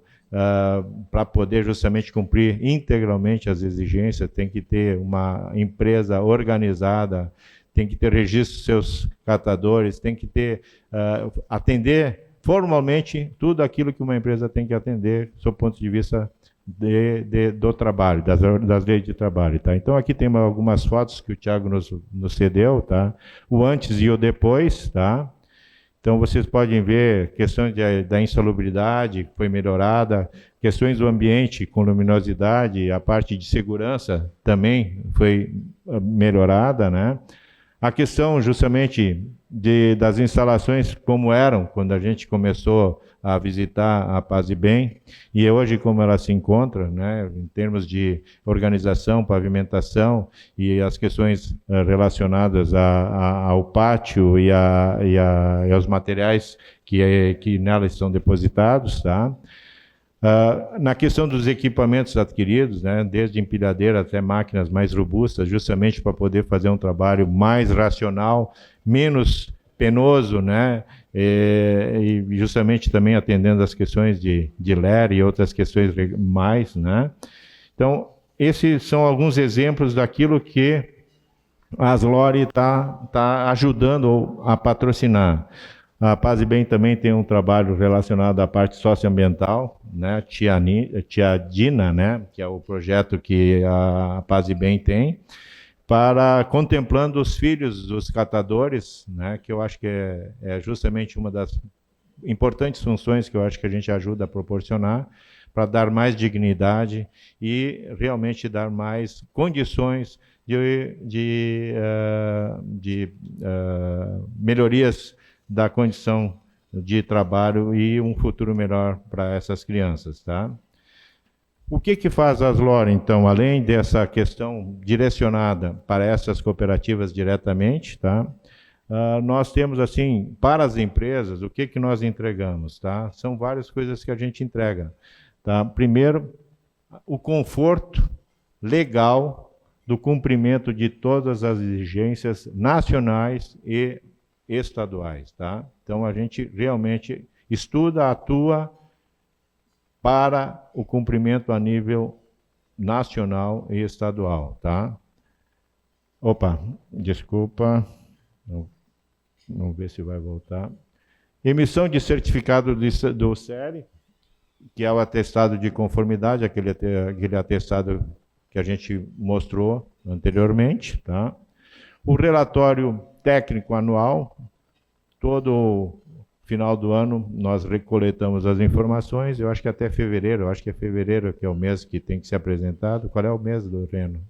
para poder justamente cumprir integralmente as exigências. Tem que ter uma empresa organizada, tem que ter registro dos seus catadores, tem que ter, atender formalmente tudo aquilo que uma empresa tem que atender, do ponto de vista do trabalho, das leis de trabalho, tá? Então, aqui tem algumas fotos que o Tiago nos cedeu, tá? O antes e o depois, tá? Então, vocês podem ver questões da insalubridade, que foi melhorada, questões do ambiente com luminosidade, a parte de segurança também foi melhorada, né? A questão justamente das instalações como eram quando a gente começou a visitar a Paz e Bem, e hoje como ela se encontra, né, em termos de organização, pavimentação e as questões relacionadas ao pátio e aos materiais que nela estão depositados, tá? Na questão dos equipamentos adquiridos, né, desde empilhadeira até máquinas mais robustas, justamente para poder fazer um trabalho mais racional, menos penoso, né, e justamente também atendendo às questões de LER e outras questões mais, né. Então, esses são alguns exemplos daquilo que a Aslore está ajudando a patrocinar. A Paz e Bem também tem um trabalho relacionado à parte socioambiental, né, Tia Dina, né, que é o projeto que a Paz e Bem tem, para contemplando os filhos dos catadores, né, que eu acho que é justamente uma das importantes funções que eu acho que a gente ajuda a proporcionar, para dar mais dignidade e realmente dar mais condições de melhorias da condição de trabalho e um futuro melhor para essas crianças, tá? O que faz a Aslore, então, além dessa questão direcionada para essas cooperativas diretamente, tá? nós temos, assim, para as empresas, o que nós entregamos, tá? São várias coisas que a gente entrega, tá? Primeiro, o conforto legal do cumprimento de todas as exigências nacionais e estaduais, tá? Então, a gente realmente estuda, atua para o cumprimento a nível nacional e estadual, tá? Opa, desculpa, vamos ver se vai voltar. Emissão de certificado do SERI, que é o atestado de conformidade, aquele atestado que a gente mostrou anteriormente, tá? O relatório técnico anual, todo final do ano nós recoletamos as informações, eu acho que até fevereiro, que é o mês que tem que ser apresentado. Qual é o mês do Reno?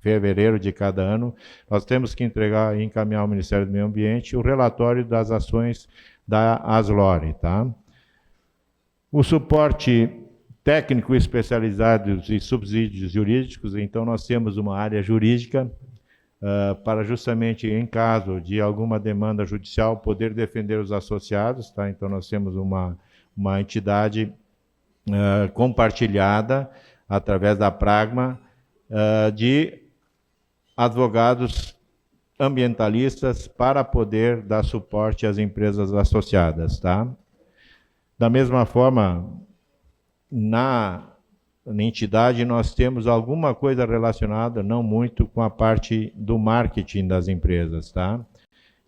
Fevereiro de cada ano, nós temos que entregar e encaminhar ao Ministério do Meio Ambiente o relatório das ações da Aslore, tá? O suporte técnico especializado e subsídios jurídicos, então nós temos uma área jurídica para justamente, em caso de alguma demanda judicial, poder defender os associados, tá? Então nós temos uma entidade compartilhada através da Pragma de advogados ambientalistas para poder dar suporte às empresas associadas, tá? Da mesma forma, na entidade nós temos alguma coisa relacionada, não muito, com a parte do marketing das empresas, tá?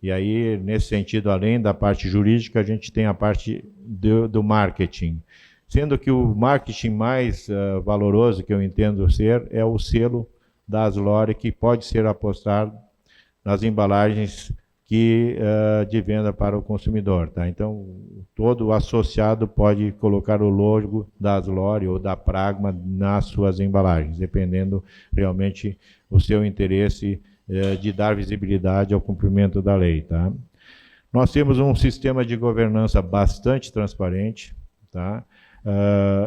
E aí, nesse sentido, além da parte jurídica, a gente tem a parte do marketing. Sendo que o marketing mais valoroso que eu entendo ser é o selo da Aslore, que pode ser apostado nas embalagens de venda para o consumidor, tá? Então, todo associado pode colocar o logo da Aslore ou da Pragma nas suas embalagens, dependendo realmente o seu interesse de dar visibilidade ao cumprimento da lei, tá? Nós temos um sistema de governança bastante transparente, tá?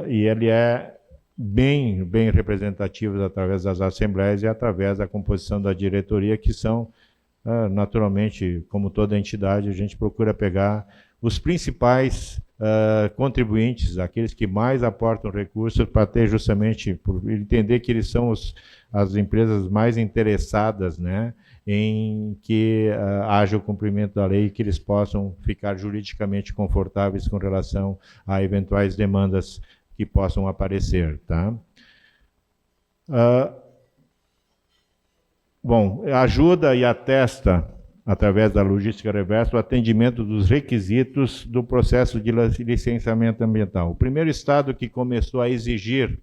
E ele é bem representativo através das assembleias e através da composição da diretoria, que são naturalmente, como toda entidade, a gente procura pegar os principais contribuintes, aqueles que mais aportam recursos, para ter justamente, por entender que eles são as empresas mais interessadas, né, em que haja o cumprimento da lei e que eles possam ficar juridicamente confortáveis com relação a eventuais demandas que possam aparecer, tá? Bom, ajuda e atesta, através da logística reversa, o atendimento dos requisitos do processo de licenciamento ambiental. O primeiro estado que começou a exigir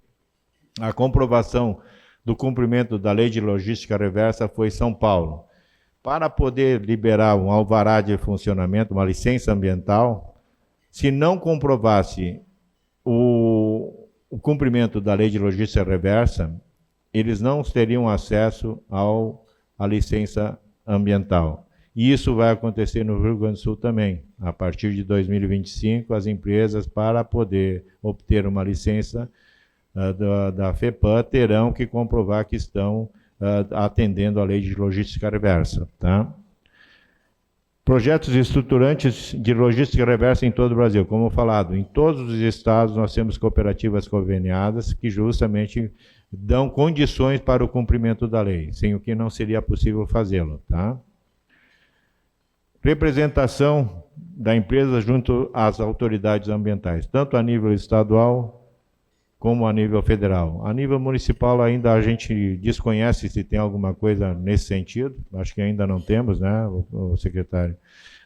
a comprovação do cumprimento da lei de logística reversa foi São Paulo. Para poder liberar um alvará de funcionamento, uma licença ambiental, se não comprovasse o cumprimento da lei de logística reversa, eles não teriam acesso à licença ambiental. E isso vai acontecer no Rio Grande do Sul também. A partir de 2025, as empresas, para poder obter uma licença da FEPAM, terão que comprovar que estão atendendo à lei de logística reversa, tá? Projetos estruturantes de logística reversa em todo o Brasil. Como falado, em todos os estados nós temos cooperativas conveniadas que justamente dão condições para o cumprimento da lei, sem o que não seria possível fazê-lo, tá? Representação da empresa junto às autoridades ambientais, tanto a nível estadual como a nível federal. A nível municipal ainda a gente desconhece se tem alguma coisa nesse sentido, acho que ainda não temos, né, o secretário?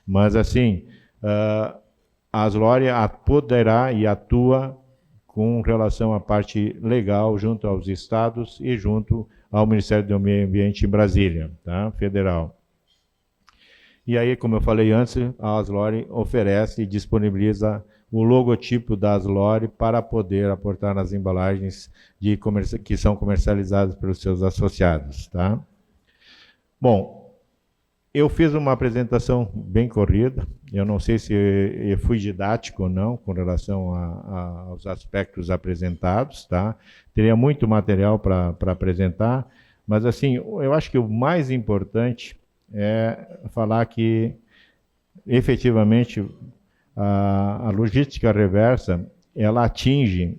Mas assim, a Aslore poderá e atua com relação à parte legal junto aos estados e junto ao Ministério do Meio Ambiente em Brasília, tá? Federal. E aí, como eu falei antes, a Aslore oferece e disponibiliza o logotipo da Aslore para poder aportar nas embalagens que são comercializadas pelos seus associados, tá? Bom, eu fiz uma apresentação bem corrida, eu não sei se eu fui didático ou não com relação aos aspectos apresentados, tá? Teria muito material para apresentar, mas assim, eu acho que o mais importante é falar que, efetivamente, a logística reversa, ela atinge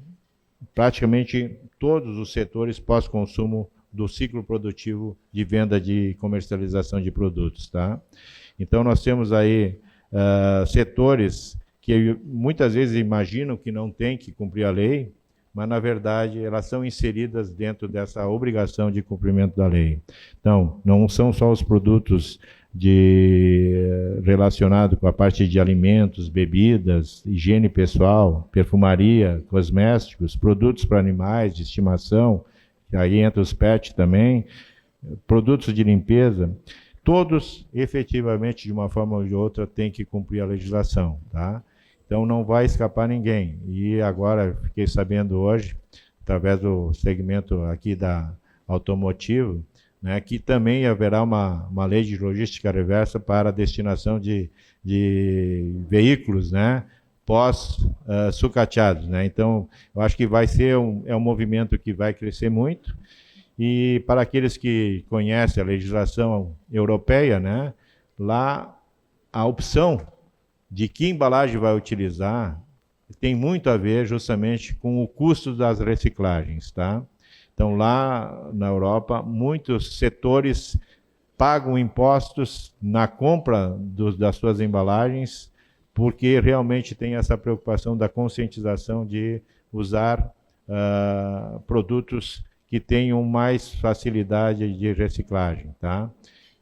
praticamente todos os setores pós-consumo do ciclo produtivo de venda de comercialização de produtos, tá? Então, nós temos aí setores que muitas vezes imaginam que não tem que cumprir a lei, mas, na verdade, elas são inseridas dentro dessa obrigação de cumprimento da lei. Então, não são só os produtos relacionados com a parte de alimentos, bebidas, higiene pessoal, perfumaria, cosméticos, produtos para animais de estimação, aí entra os pets também, produtos de limpeza, todos, efetivamente, de uma forma ou de outra, têm que cumprir a legislação, tá? Então, não vai escapar ninguém. E agora, fiquei sabendo hoje, através do segmento aqui da automotivo, né, que também haverá uma lei de logística reversa para a destinação de veículos, né, pós-sucateados, né? Então, eu acho que vai ser um movimento que vai crescer muito. E para aqueles que conhecem a legislação europeia, né, lá a opção de que embalagem vai utilizar tem muito a ver justamente com o custo das reciclagens, tá? Então, lá na Europa, muitos setores pagam impostos na compra das suas embalagens, porque realmente tem essa preocupação da conscientização de usar produtos que tenham mais facilidade de reciclagem, tá?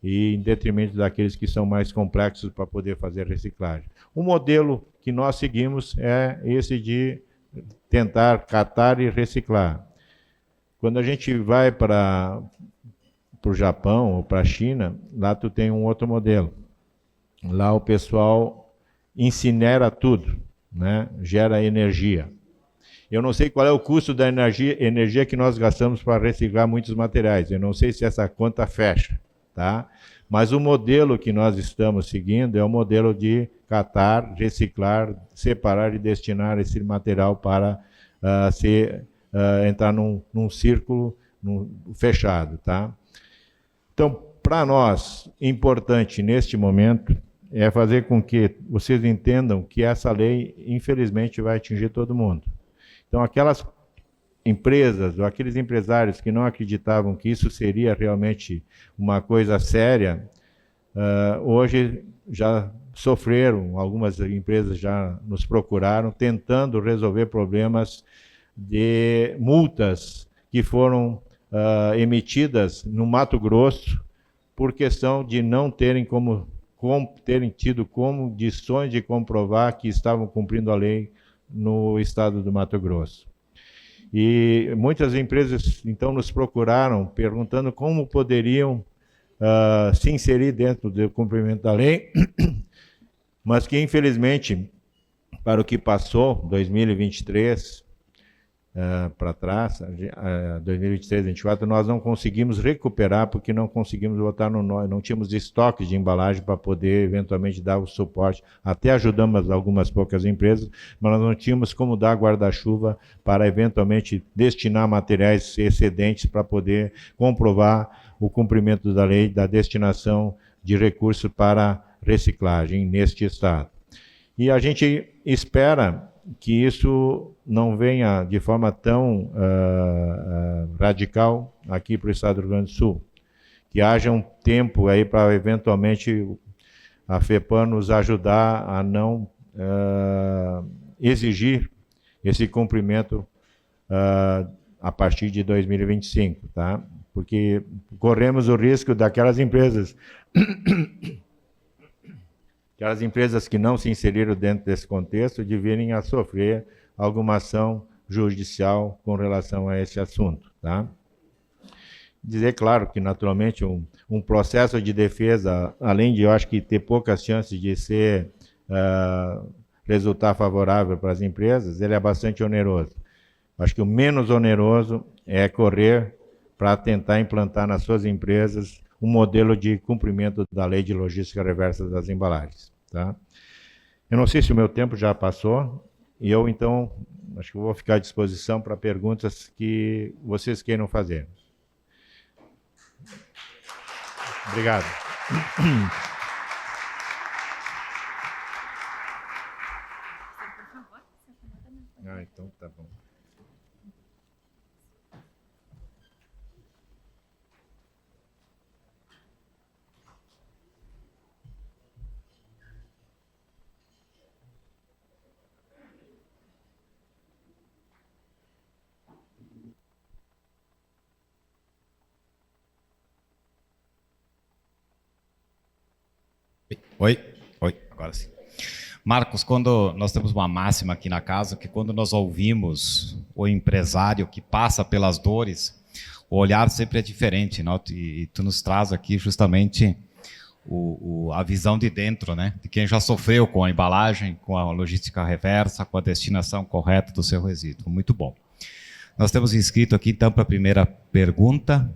E em detrimento daqueles que são mais complexos para poder fazer reciclagem. O modelo que nós seguimos é esse de tentar catar e reciclar. Quando a gente vai para o Japão ou para a China, lá tu tem um outro modelo. Lá o pessoal incinera tudo, né? Gera energia. Eu não sei qual é o custo da energia que nós gastamos para reciclar muitos materiais. Eu não sei se essa conta fecha, tá? Mas o modelo que nós estamos seguindo é o modelo de catar, reciclar, separar e destinar esse material para entrar num círculo fechado, tá? Então, para nós, importante neste momento é fazer com que vocês entendam que essa lei, infelizmente, vai atingir todo mundo. Então, aquelas empresas ou aqueles empresários que não acreditavam que isso seria realmente uma coisa séria, hoje já sofreram, algumas empresas já nos procuraram, tentando resolver problemas de multas que foram emitidas no Mato Grosso por questão de não terem terem tido condições de comprovar que estavam cumprindo a lei no estado do Mato Grosso. E muitas empresas, então, nos procuraram, perguntando como poderiam se inserir dentro do cumprimento da lei, mas que, infelizmente, para o que passou, 2023 para trás, 2023, 2024, nós não conseguimos recuperar, porque não conseguimos botar não tínhamos estoque de embalagem para poder, eventualmente, dar o suporte. Até ajudamos algumas poucas empresas, mas nós não tínhamos como dar guarda-chuva para, eventualmente, destinar materiais excedentes para poder comprovar o cumprimento da lei da destinação de recursos para reciclagem neste estado. E a gente espera que isso não venha de forma tão radical aqui para o estado do Rio Grande do Sul. Que haja um tempo aí para, eventualmente, a FEPAM nos ajudar a não exigir esse cumprimento a partir de 2025, tá? Porque corremos o risco daquelas empresas que não se inseriram dentro desse contexto de virem a sofrer alguma ação judicial com relação a esse assunto, tá? Dizer, claro, que naturalmente um processo de defesa, além de, eu acho que ter poucas chances de resultar favorável para as empresas, ele é bastante oneroso. Acho que o menos oneroso é correr para tentar implantar nas suas empresas um modelo de cumprimento da lei de logística reversa das embalagens, tá? Eu não sei se o meu tempo já passou, e eu, então, acho que vou ficar à disposição para perguntas que vocês queiram fazer. Obrigado. Ah, então tá bom. Oi, agora sim. Marcos, quando nós temos uma máxima aqui na casa, que quando nós ouvimos o empresário que passa pelas dores, o olhar sempre é diferente, né? E tu nos traz aqui justamente a visão de dentro, né? De quem já sofreu com a embalagem, com a logística reversa, com a destinação correta do seu resíduo. Muito bom. Nós temos inscrito aqui, então, para a primeira pergunta.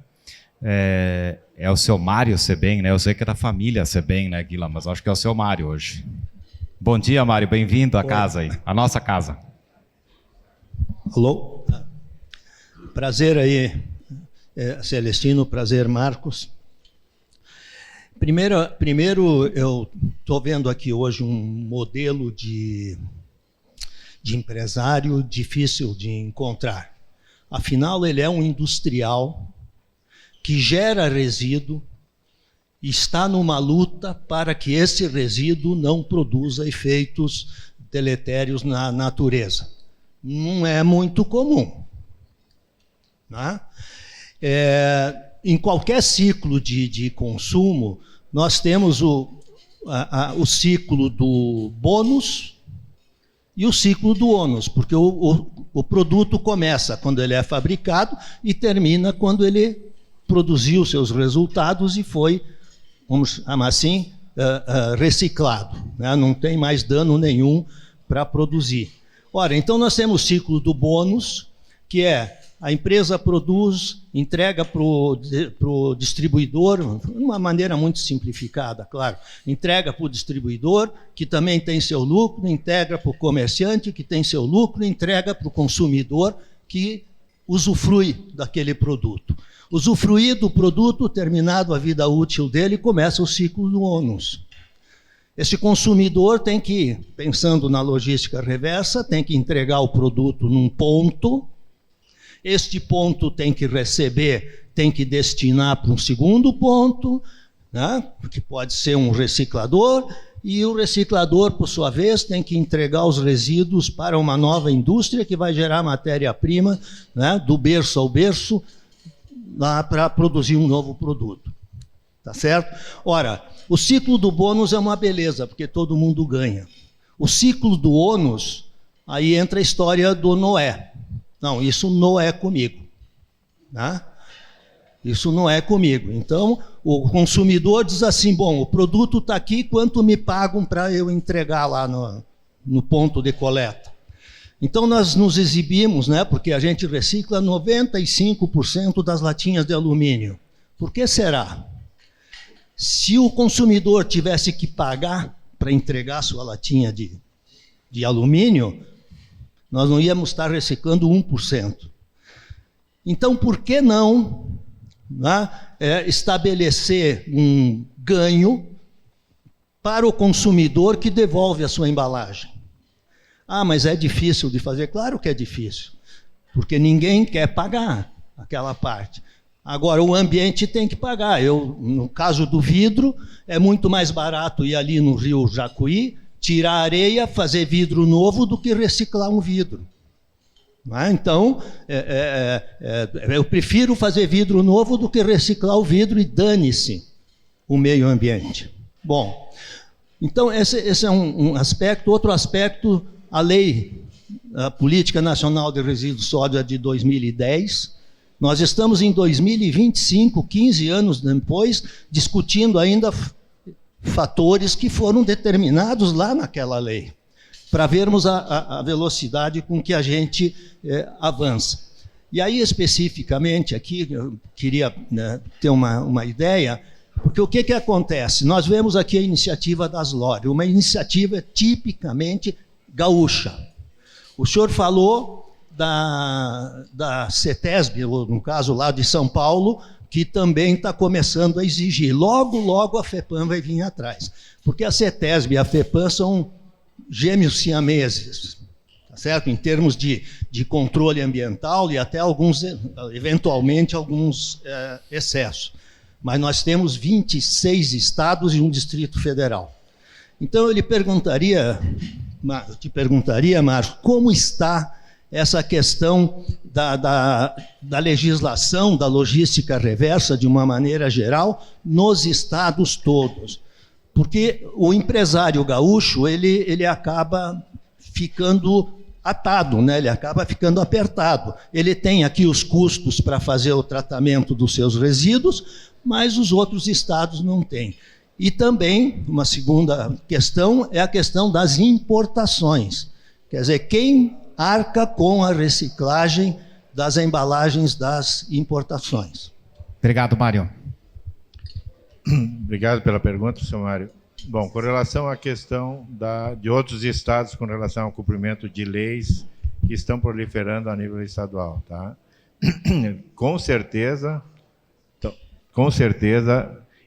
É o seu Mário Sebem, né? Eu sei que é da família Sebem, né, Guila? Mas acho que é o seu Mário hoje. Bom dia, Mário. Bem-vindo à casa aí, à nossa casa. Alô? Prazer aí, Celestino. Prazer, Marcos. Primeiro eu estou vendo aqui hoje um modelo de empresário difícil de encontrar. Afinal, ele é um industrial que gera resíduo e está numa luta para que esse resíduo não produza efeitos deletérios na natureza. Não é muito comum, né? Em qualquer ciclo de consumo, nós temos o ciclo do bônus e o ciclo do ônus, porque o produto começa quando ele é fabricado e termina quando ele produziu seus resultados e foi, vamos chamar assim, reciclado, né? Não tem mais dano nenhum para produzir. Ora, então nós temos o ciclo do bônus, que é a empresa produz, entrega para o distribuidor, de uma maneira muito simplificada, claro. Entrega para o distribuidor, que também tem seu lucro, integra para o comerciante, que tem seu lucro, entrega para o consumidor, que usufrui daquele produto. Usufruir do produto, terminado a vida útil dele, começa o ciclo do ônus. Esse consumidor tem que, pensando na logística reversa, tem que entregar o produto num ponto. Este ponto tem que receber, tem que destinar para um segundo ponto, né? Que pode ser um reciclador, e o reciclador, por sua vez, tem que entregar os resíduos para uma nova indústria que vai gerar matéria-prima, né? Do berço ao berço, lá para produzir um novo produto. Tá certo? Ora, o ciclo do bônus é uma beleza, porque todo mundo ganha. O ciclo do ônus, aí entra a história do Noé. Não, isso não é comigo, né? Isso não é comigo. Então, o consumidor diz assim, bom, o produto está aqui, quanto me pagam para eu entregar lá no ponto de coleta? Então, nós nos exibimos, né, porque a gente recicla 95% das latinhas de alumínio. Por que será? Se o consumidor tivesse que pagar para entregar sua latinha de alumínio, nós não íamos estar reciclando 1%. Então, por que não, né, estabelecer um ganho para o consumidor que devolve a sua embalagem? Ah, mas é difícil de fazer? Claro que é difícil, porque ninguém quer pagar aquela parte. Agora, o ambiente tem que pagar. No caso do vidro, é muito mais barato ir ali no Rio Jacuí, tirar areia, fazer vidro novo, do que reciclar um vidro. Então, eu prefiro fazer vidro novo do que reciclar o vidro, e dane-se o meio ambiente. Bom, então esse é um aspecto. Outro aspecto, a Política Nacional de Resíduos Sólidos é de 2010. Nós estamos em 2025, 15 anos depois, discutindo ainda fatores que foram determinados lá naquela lei, para vermos a velocidade com que a gente avança. E aí, especificamente, aqui, eu queria, né, ter uma ideia, porque o que acontece? Nós vemos aqui a iniciativa das LORE, uma iniciativa tipicamente gaúcha. O senhor falou da CETESB, ou no caso lá de São Paulo, que também está começando a exigir. Logo, logo a FEPAM vai vir atrás. Porque a CETESB e a FEPAM são gêmeos siameses, tá certo? Em termos de controle ambiental e até alguns, eventualmente, alguns excessos. Mas nós temos 26 estados e um Distrito Federal. Então, eu te perguntaria, Marcos, como está essa questão da legislação, da logística reversa, de uma maneira geral, nos estados todos? Porque o empresário gaúcho, ele acaba ficando atado, né? Ele acaba ficando apertado. Ele tem aqui os custos para fazer o tratamento dos seus resíduos, mas os outros estados não têm. E também, uma segunda questão, é a questão das importações. Quer dizer, quem arca com a reciclagem das embalagens das importações? Obrigado, Mário. Obrigado pela pergunta, senhor Mário. Bom, com relação à questão de outros estados com relação ao cumprimento de leis que estão proliferando a nível estadual, tá? Com certeza,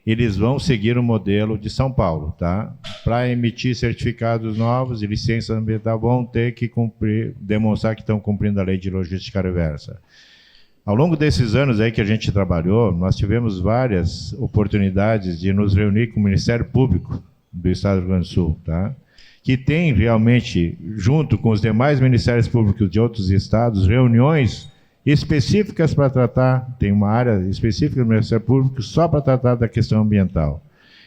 eles vão seguir o modelo de São Paulo, tá? Para emitir certificados novos e licença ambiental, vão ter que demonstrar que estão cumprindo a lei de logística reversa. Ao longo desses anos aí que a gente trabalhou, nós tivemos várias oportunidades de nos reunir com o Ministério Público do Estado do Rio Grande do Sul, tá? Que tem realmente, junto com os demais Ministérios Públicos de outros estados, reuniões específicas para tratar, tem uma área específica do Ministério Público só para tratar da questão ambiental.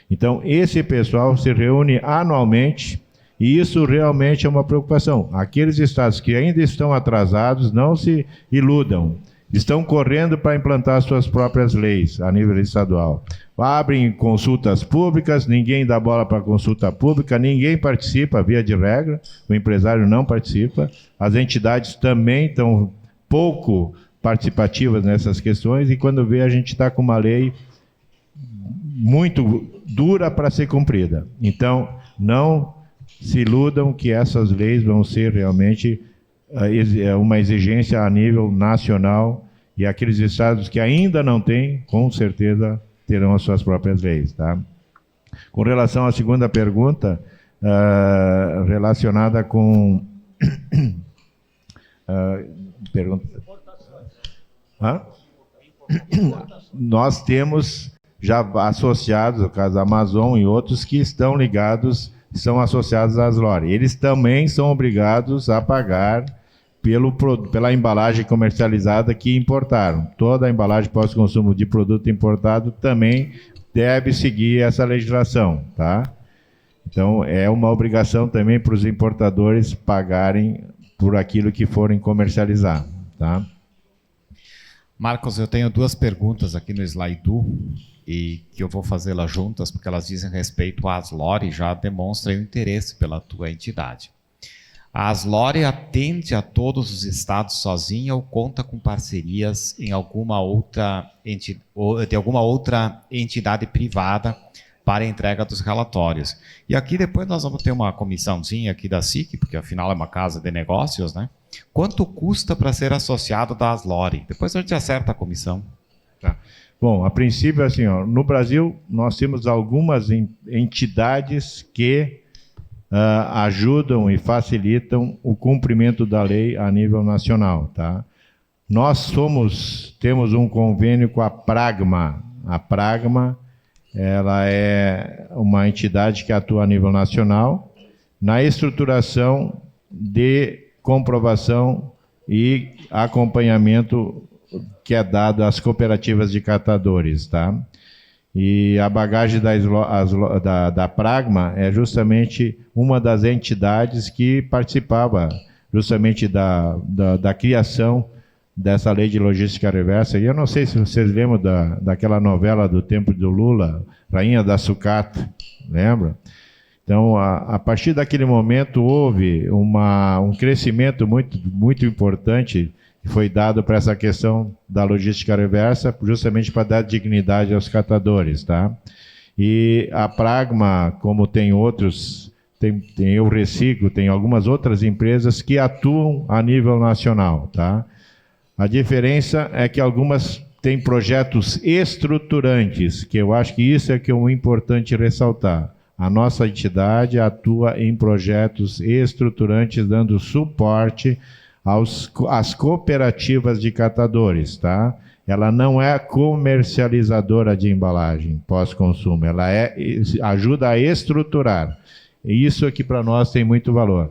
Então, esse pessoal se reúne anualmente e isso realmente é uma preocupação. Aqueles estados que ainda estão atrasados, não se iludam. Estão correndo para implantar suas próprias leis a nível estadual. Abrem consultas públicas, ninguém dá bola para consulta pública, ninguém participa, via de regra, o empresário não participa, as entidades também estão pouco participativas nessas questões, e quando vê, a gente está com uma lei muito dura para ser cumprida. Então, não se iludam que essas leis vão ser realmente uma exigência a nível nacional, e aqueles estados que ainda não têm, com certeza, terão as suas próprias leis, tá? Com relação à segunda pergunta, relacionada com... Nós temos já associados, no caso da Amazon e outros, que estão ligados, são associados às LORE. Eles também são obrigados a pagar pela embalagem comercializada que importaram. Toda a embalagem pós-consumo de produto importado também deve seguir essa legislação, tá? Então, é uma obrigação também para os importadores pagarem por aquilo que forem comercializar, tá? Marcos, eu tenho duas perguntas aqui no Slido e que eu vou fazê-las juntas porque elas dizem respeito às LORE e já demonstram o interesse pela tua entidade. A Aslore atende a todos os estados sozinha ou conta com parcerias em alguma outra entidade privada para a entrega dos relatórios? E aqui depois nós vamos ter uma comissãozinha aqui da SIC, porque afinal é uma casa de negócios, né? Quanto custa para ser associado da Aslore? Depois a gente acerta a comissão. Tá. Bom, a princípio, assim, ó, no Brasil nós temos algumas entidades que ajudam e facilitam o cumprimento da lei a nível nacional, tá? Nós temos um convênio com a Pragma. A Pragma, ela é uma entidade que atua a nível nacional na estruturação de comprovação e acompanhamento que é dado às cooperativas de catadores, tá? E a bagagem da Pragma é justamente uma das entidades que participava justamente da criação dessa lei de logística reversa. E eu não sei se vocês lembram daquela novela do tempo do Lula, Rainha da Sucata, lembra? Então, a partir daquele momento, houve um crescimento muito, muito importante que foi dado para essa questão da logística reversa, justamente para dar dignidade aos catadores, tá? E a Pragma, como tem outros, tem Eu Reciclo, tem algumas outras empresas que atuam a nível nacional, tá? A diferença é que algumas tem projetos estruturantes, que eu acho que isso é que é o importante ressaltar. A nossa entidade atua em projetos estruturantes, dando suporte às cooperativas de catadores, tá? Ela não é comercializadora de embalagem pós-consumo, ela ajuda a estruturar. E isso aqui para nós tem muito valor.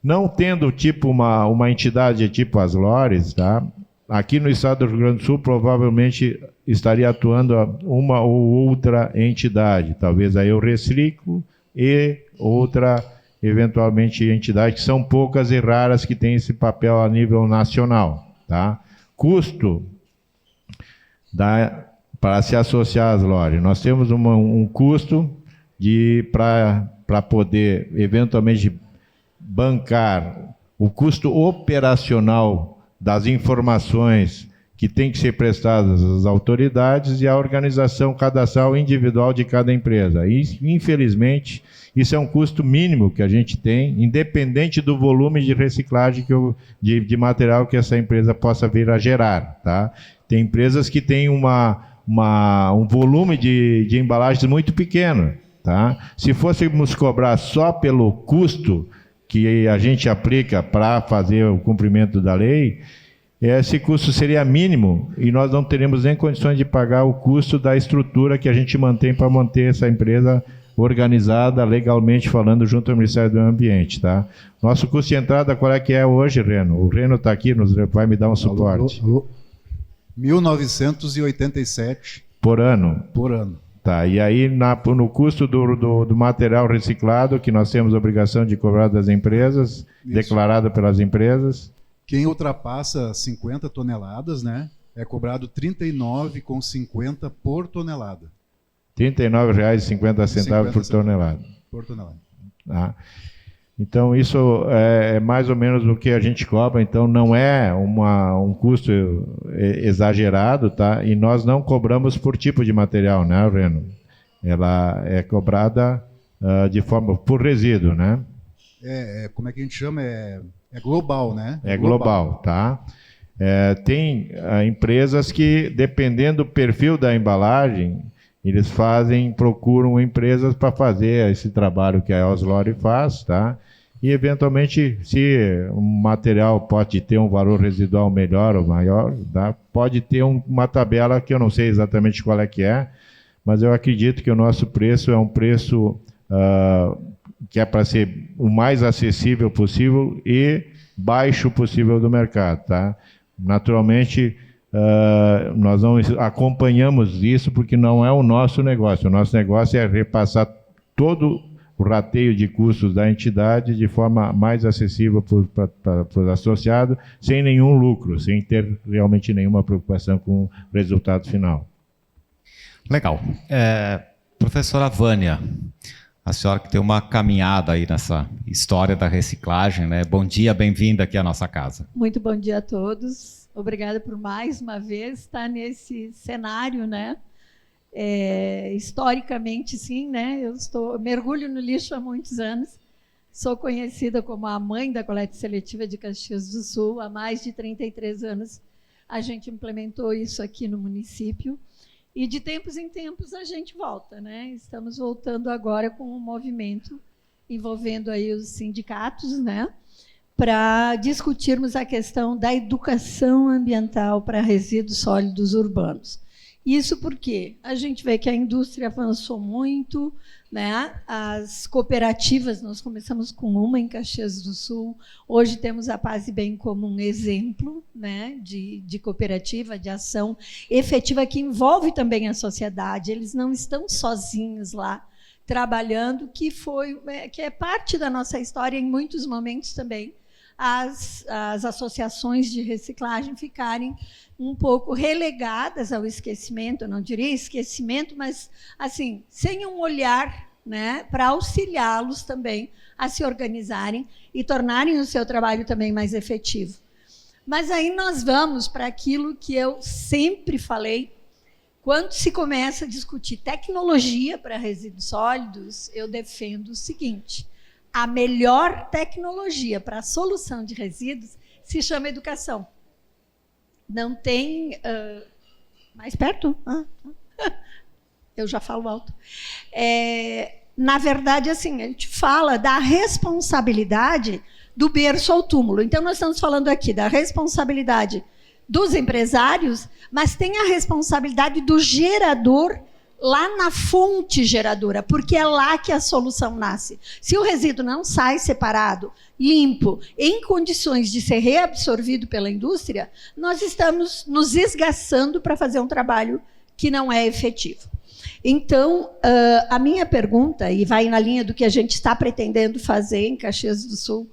Não tendo tipo uma entidade tipo as Lores, tá? Aqui no estado do Rio Grande do Sul provavelmente estaria atuando uma ou outra entidade, talvez a Eu Reciclo e outra eventualmente entidade, que são poucas e raras que têm esse papel a nível nacional, tá? Custo para se associar às Lores. Nós temos um custo para poder eventualmente bancar o custo operacional das informações que tem que ser prestadas às autoridades e à organização cadastral individual de cada empresa. E, infelizmente, isso é um custo mínimo que a gente tem, independente do volume de reciclagem de material que essa empresa possa vir a gerar, tá? Tem empresas que têm um volume de embalagens muito pequeno, tá? Se fôssemos cobrar só pelo custo que a gente aplica para fazer o cumprimento da lei, esse custo seria mínimo e nós não teríamos nem condições de pagar o custo da estrutura que a gente mantém para manter essa empresa organizada, legalmente falando, junto ao Ministério do Meio Ambiente, tá? Nosso custo de entrada, qual é que é hoje, Reno? O Reno está aqui, vai me dar um suporte. Alô. 1.987 por ano. Por ano. Tá, e aí no custo do material reciclado, que nós temos a obrigação de cobrar das empresas, isso, declarado pelas empresas. Quem ultrapassa 50 toneladas, né, é cobrado R$ 39,50 por tonelada. R$ 39,50 por tonelada. Por tonelada. Ah. Então, isso é mais ou menos o que a gente cobra, então não é um custo exagerado, tá? E nós não cobramos por tipo de material, né, Reno? Ela é cobrada de forma por resíduo, né? Como é que a gente chama? É global, né? É global, tá? Tem empresas que, dependendo do perfil da embalagem, eles procuram empresas para fazer esse trabalho que a Oslore faz, tá? E, eventualmente, se um material pode ter um valor residual melhor ou maior, tá? Pode ter uma tabela que eu não sei exatamente qual é que é, mas eu acredito que o nosso preço é um preço que é para ser o mais acessível possível e baixo possível do mercado, tá? Naturalmente, nós não acompanhamos isso porque não é o nosso negócio. O nosso negócio é repassar todo o rateio de custos da entidade de forma mais acessível para os associados, sem nenhum lucro, sem ter realmente nenhuma preocupação com o resultado final. Legal. Professora Vânia, a senhora que tem uma caminhada aí nessa história da reciclagem, né? Bom dia, bem-vinda aqui à nossa casa. Muito bom dia a todos. Obrigada por mais uma vez estar nesse cenário, né? Historicamente, sim, né? Eu mergulho no lixo há muitos anos. Sou conhecida como a mãe da coleta seletiva de Caxias do Sul. Há mais de 33 anos a gente implementou isso aqui no município. E de tempos em tempos a gente volta, né? Estamos voltando agora com um movimento envolvendo aí os sindicatos, né? Para discutirmos a questão da educação ambiental para resíduos sólidos urbanos. Isso porque a gente vê que a indústria avançou muito, né? As cooperativas, nós começamos com uma em Caxias do Sul, hoje temos a Paz e Bem como um exemplo, né? de cooperativa, de ação efetiva que envolve também a sociedade, eles não estão sozinhos lá trabalhando, que é parte da nossa história, em muitos momentos também, as associações de reciclagem ficarem um pouco relegadas ao esquecimento, eu não diria esquecimento, mas assim, sem um olhar, né, para auxiliá-los também a se organizarem e tornarem o seu trabalho também mais efetivo. Mas aí nós vamos para aquilo que eu sempre falei, quando se começa a discutir tecnologia para resíduos sólidos, eu defendo o seguinte: a melhor tecnologia para a solução de resíduos se chama educação. Não tem Mais perto? Eu já falo alto. Na verdade, assim, a gente fala da responsabilidade do berço ao túmulo. Então, nós estamos falando aqui da responsabilidade dos empresários, mas tem a responsabilidade do gerador lá na fonte geradora, porque é lá que a solução nasce. Se o resíduo não sai separado, limpo, em condições de ser reabsorvido pela indústria, nós estamos nos esgaçando para fazer um trabalho que não é efetivo. Então, a minha pergunta, e vai na linha do que a gente está pretendendo fazer em Caxias do Sul,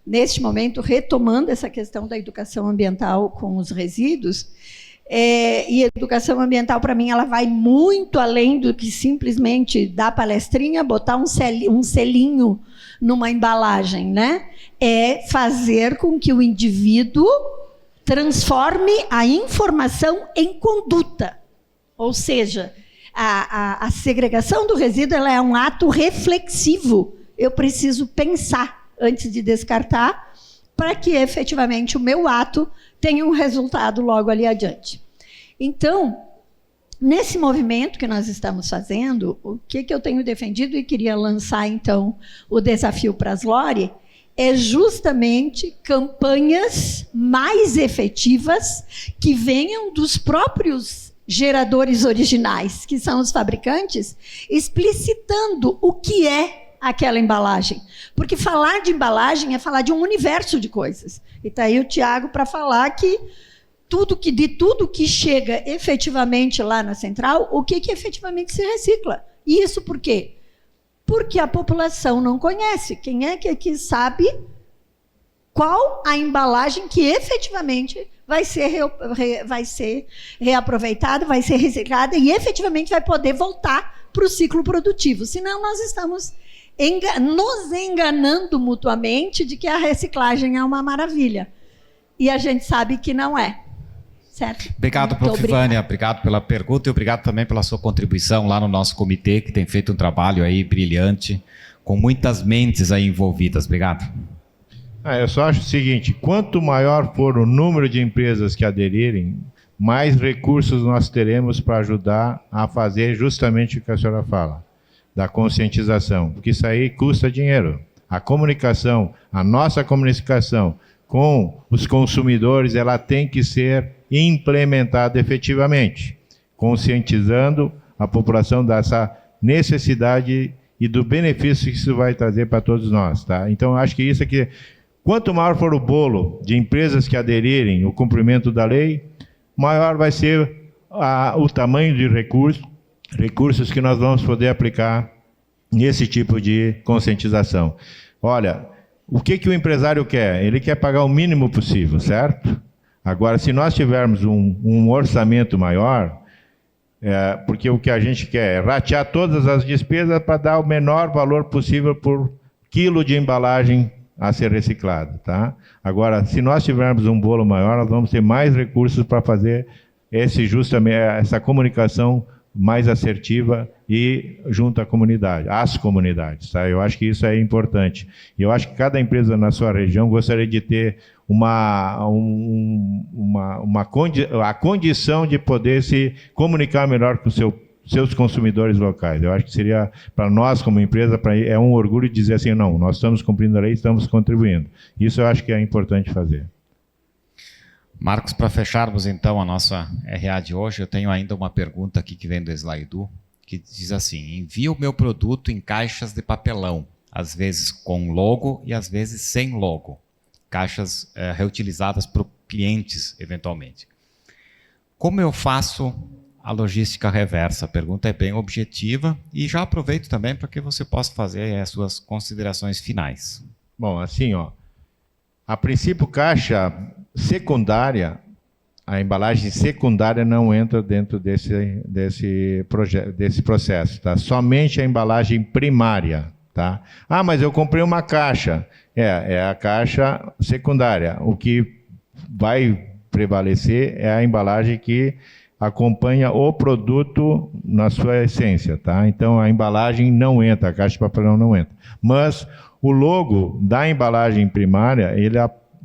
neste momento, retomando essa questão da educação ambiental com os resíduos, e a educação ambiental, para mim, ela vai muito além do que simplesmente dar palestrinha, botar um selinho numa embalagem, né? É fazer com que o indivíduo transforme a informação em conduta. Ou seja, a segregação do resíduo ela é um ato reflexivo. Eu preciso pensar antes de descartar, para que efetivamente o meu ato tenha um resultado logo ali adiante. Então, nesse movimento que nós estamos fazendo, o que eu tenho defendido e queria lançar, então, o desafio para as LORE, é justamente campanhas mais efetivas que venham dos próprios geradores originais, que são os fabricantes, explicitando o que é aquela embalagem. Porque falar de embalagem é falar de um universo de coisas. E está aí o Tiago para falar que de tudo que chega efetivamente lá na central, o que efetivamente se recicla. E isso por quê? Porque a população não conhece. Quem é que sabe qual a embalagem que efetivamente vai ser reaproveitada, vai ser reciclada e efetivamente vai poder voltar para o ciclo produtivo. Senão nós estamos nos enganando mutuamente de que a reciclagem é uma maravilha. E a gente sabe que não é. Certo? Obrigado, Prof. Vânia. Obrigado pela pergunta e obrigado também pela sua contribuição lá no nosso comitê, que tem feito um trabalho aí brilhante, com muitas mentes aí envolvidas. Obrigado. Eu só acho o seguinte, quanto maior for o número de empresas que aderirem, mais recursos nós teremos para ajudar a fazer justamente o que a senhora fala, da conscientização, porque isso aí custa dinheiro. A comunicação, a nossa comunicação com os consumidores, ela tem que ser implementada efetivamente, conscientizando a população dessa necessidade e do benefício que isso vai trazer para todos nós. Tá? Então, eu acho que isso aqui, quanto maior for o bolo de empresas que aderirem ao cumprimento da lei, maior vai ser o tamanho de recursos que nós vamos poder aplicar nesse tipo de conscientização. Olha, o que o empresário quer? Ele quer pagar o mínimo possível, certo? Agora, se nós tivermos um orçamento maior, porque o que a gente quer é ratear todas as despesas para dar o menor valor possível por quilo de embalagem a ser reciclado. Tá? Agora, se nós tivermos um bolo maior, nós vamos ter mais recursos para fazer essa comunicação mais assertiva e junto à comunidade, às comunidades. Tá? Eu acho que isso é importante. E eu acho que cada empresa na sua região gostaria de ter a condição de poder se comunicar melhor com seus consumidores locais. Eu acho que seria, para nós como empresa, é um orgulho dizer assim, não, nós estamos cumprindo a lei, estamos contribuindo. Isso eu acho que é importante fazer. Marcos, para fecharmos então a nossa RA de hoje, eu tenho ainda uma pergunta aqui que vem do Slaidu, que diz assim: envio o meu produto em caixas de papelão, às vezes com logo e às vezes sem logo, caixas reutilizadas por clientes eventualmente. Como eu faço a logística reversa? A pergunta é bem objetiva e já aproveito também para que você possa fazer as suas considerações finais. Bom, assim, a princípio, caixa secundária, a embalagem secundária não entra dentro desse processo, tá? Somente a embalagem primária, tá? Ah, mas eu comprei uma caixa. É a caixa secundária. O que vai prevalecer é a embalagem que acompanha o produto na sua essência, tá? Então a embalagem não entra, a caixa de papelão não entra. Mas o logo da embalagem primária, ele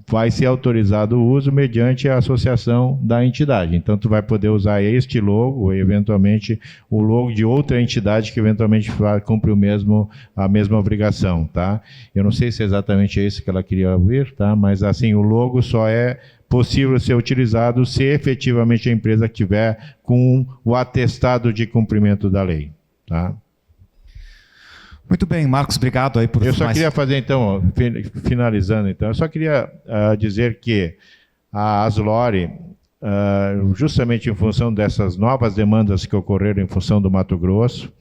vai ser autorizado o uso mediante a associação da entidade. Então, tu vai poder usar este logo, ou eventualmente o logo de outra entidade que eventualmente cumpre a mesma obrigação, tá? Eu não sei se é exatamente isso que ela queria ouvir, tá? Mas assim, o logo só é possível ser utilizado se efetivamente a empresa tiver com o atestado de cumprimento da lei, tá? Muito bem, Marcos, obrigado aí por... Eu só queria fazer, então, finalizando, então, eu só queria dizer que a Aslore, justamente em função dessas novas demandas que ocorreram em função do Mato Grosso,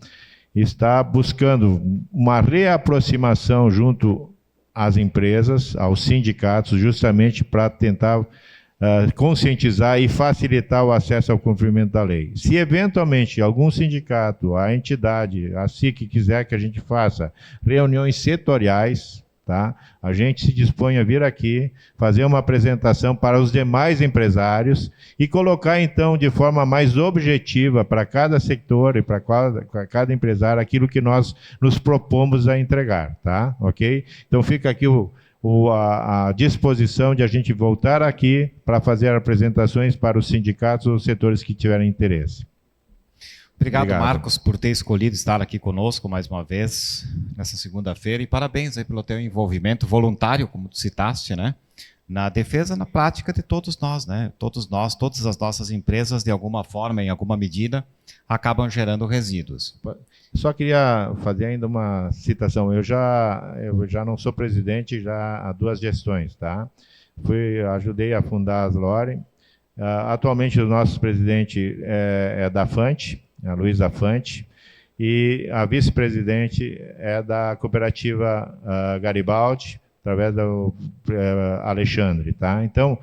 está buscando uma reaproximação junto às empresas, aos sindicatos, justamente para tentar conscientizar e facilitar o acesso ao cumprimento da lei. Se eventualmente algum sindicato, a entidade, a SIC quiser que a gente faça reuniões setoriais, tá? A gente se dispõe a vir aqui, fazer uma apresentação para os demais empresários e colocar então de forma mais objetiva para cada setor e para cada empresário aquilo que nós nos propomos a entregar, tá? Ok? Então fica aqui a disposição de a gente voltar aqui para fazer apresentações para os sindicatos ou setores que tiverem interesse. Obrigado, Marcos, por ter escolhido estar aqui conosco mais uma vez nessa segunda-feira, e parabéns aí pelo teu envolvimento voluntário, como tu citaste, né? Na defesa, na prática de todos nós, né? Todos nós, todas as nossas empresas, de alguma forma, em alguma medida, acabam gerando resíduos. Só queria fazer ainda uma citação. Eu já não sou presidente já há 2 gestões, tá? Ajudei a fundar a Aslore. Atualmente o nosso presidente é da Fante, a Luísa Fante, e a vice-presidente é da cooperativa Garibaldi, através do Alexandre, tá? Então,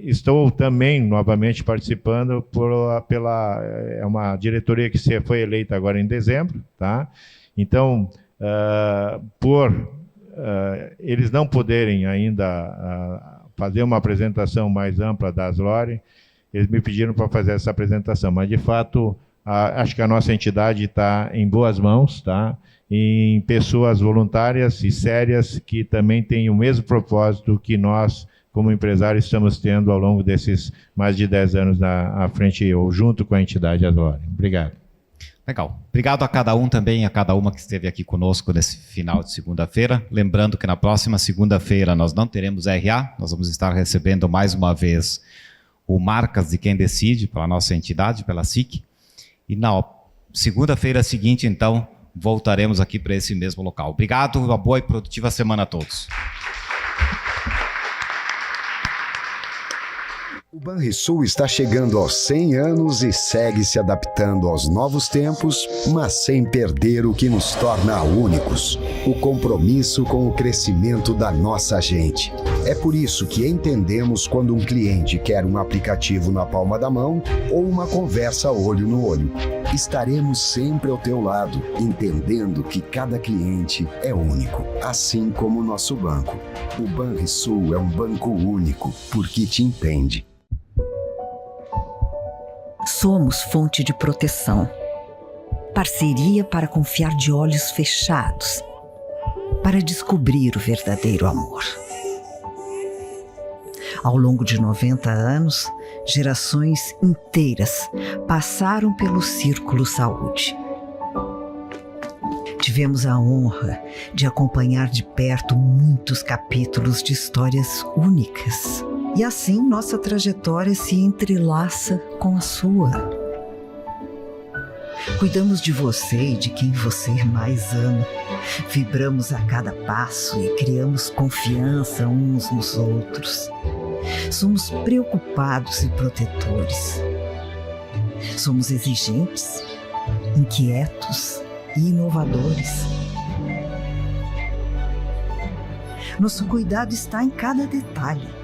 estou também novamente participando pela uma diretoria que foi eleita agora em dezembro, tá? Então, eles não poderem ainda fazer uma apresentação mais ampla da Aslore, eles me pediram para fazer essa apresentação, mas de fato acho que a nossa entidade está em boas mãos, tá? Em pessoas voluntárias e sérias que também têm o mesmo propósito que nós, como empresários, estamos tendo ao longo desses mais de 10 anos à frente ou junto com a entidade Aslore. Obrigado. Legal. Obrigado a cada um também, a cada uma que esteve aqui conosco nesse final de segunda-feira. Lembrando que na próxima segunda-feira nós não teremos RA, nós vamos estar recebendo mais uma vez o Marcas de Quem Decide, pela nossa entidade, pela SIC. E na segunda-feira seguinte, então, voltaremos aqui para esse mesmo local. Obrigado, uma boa e produtiva semana a todos. O Banrisul está chegando aos 100 anos e segue se adaptando aos novos tempos, mas sem perder o que nos torna únicos: o compromisso com o crescimento da nossa gente. É por isso que entendemos quando um cliente quer um aplicativo na palma da mão ou uma conversa olho no olho. Estaremos sempre ao teu lado, entendendo que cada cliente é único, assim como o nosso banco. O Banrisul é um banco único, porque te entende. Somos fonte de proteção. Parceria para confiar de olhos fechados, para descobrir o verdadeiro amor. Ao longo de 90 anos, gerações inteiras passaram pelo Círculo Saúde. Tivemos a honra de acompanhar de perto muitos capítulos de histórias únicas. E assim nossa trajetória se entrelaça com a sua. Cuidamos de você e de quem você mais ama. Vibramos a cada passo e criamos confiança uns nos outros. Somos preocupados e protetores. Somos exigentes, inquietos e inovadores. Nosso cuidado está em cada detalhe.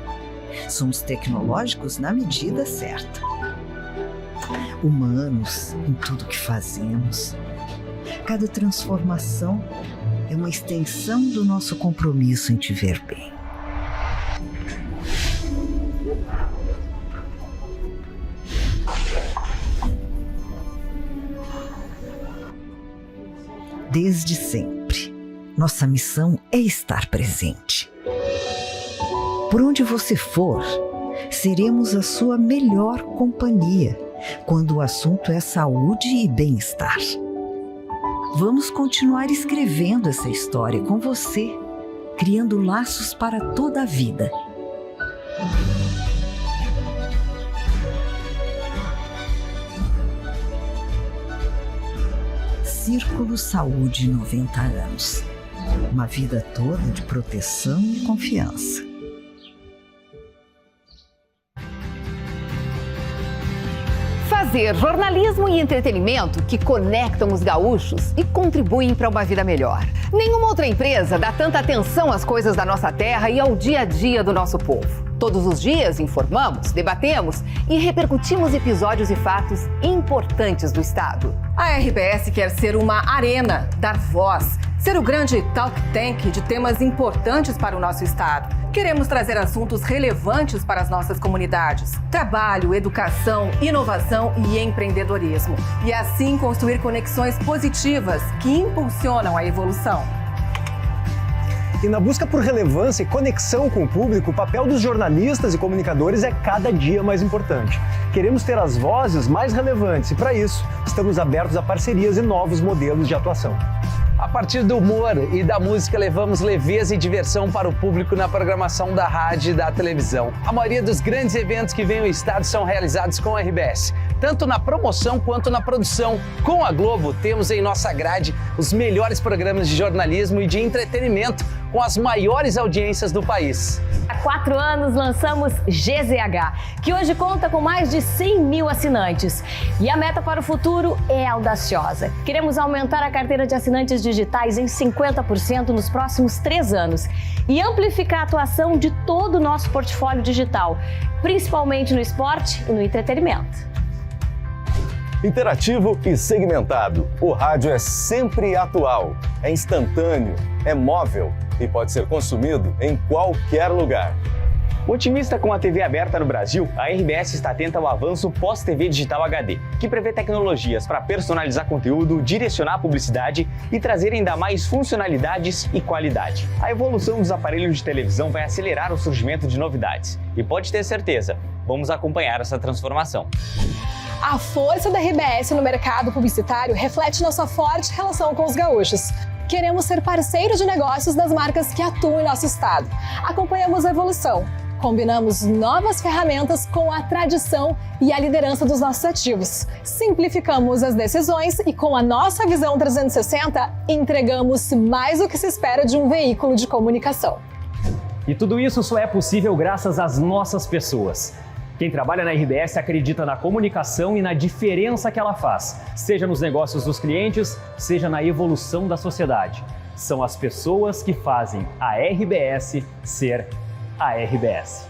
Somos tecnológicos na medida certa. Humanos em tudo que fazemos. Cada transformação é uma extensão do nosso compromisso em te ver bem. Desde sempre, nossa missão é estar presente. Por onde você for, seremos a sua melhor companhia quando o assunto é saúde e bem-estar. Vamos continuar escrevendo essa história com você, criando laços para toda a vida. Círculo Saúde 90 anos. Uma vida toda de proteção e confiança. Fazer jornalismo e entretenimento que conectam os gaúchos e contribuem para uma vida melhor. Nenhuma outra empresa dá tanta atenção às coisas da nossa terra e ao dia a dia do nosso povo. Todos os dias informamos, debatemos e repercutimos episódios e fatos importantes do Estado. A RBS quer ser uma arena, dar voz, ser o grande talk tank de temas importantes para o nosso Estado. Queremos trazer assuntos relevantes para as nossas comunidades. Trabalho, educação, inovação e empreendedorismo. E assim construir conexões positivas que impulsionam a evolução. E na busca por relevância e conexão com o público, o papel dos jornalistas e comunicadores é cada dia mais importante. Queremos ter as vozes mais relevantes e, para isso, estamos abertos a parcerias e novos modelos de atuação. A partir do humor e da música, levamos leveza e diversão para o público na programação da rádio e da televisão. A maioria dos grandes eventos que vêm ao estado são realizados com a RBS, tanto na promoção quanto na produção. Com a Globo, temos em nossa grade os melhores programas de jornalismo e de entretenimento, com as maiores audiências do país. Há 4 anos lançamos GZH, que hoje conta com mais de 100 mil assinantes. E a meta para o futuro é audaciosa. Queremos aumentar a carteira de assinantes digitais em 50% nos próximos 3 anos e amplificar a atuação de todo o nosso portfólio digital, principalmente no esporte e no entretenimento. Interativo e segmentado. O rádio é sempre atual, é instantâneo, é móvel e pode ser consumido em qualquer lugar. Otimista com a TV aberta no Brasil, a RBS está atenta ao avanço pós-TV digital HD, que prevê tecnologias para personalizar conteúdo, direcionar a publicidade e trazer ainda mais funcionalidades e qualidade. A evolução dos aparelhos de televisão vai acelerar o surgimento de novidades. E pode ter certeza, vamos acompanhar essa transformação. A força da RBS no mercado publicitário reflete nossa forte relação com os gaúchos. Queremos ser parceiro de negócios das marcas que atuam em nosso estado. Acompanhamos a evolução. Combinamos novas ferramentas com a tradição e a liderança dos nossos ativos. Simplificamos as decisões e, com a nossa visão 360, entregamos mais do que se espera de um veículo de comunicação. E tudo isso só é possível graças às nossas pessoas. Quem trabalha na RBS acredita na comunicação e na diferença que ela faz, seja nos negócios dos clientes, seja na evolução da sociedade. São as pessoas que fazem a RBS ser a RBS.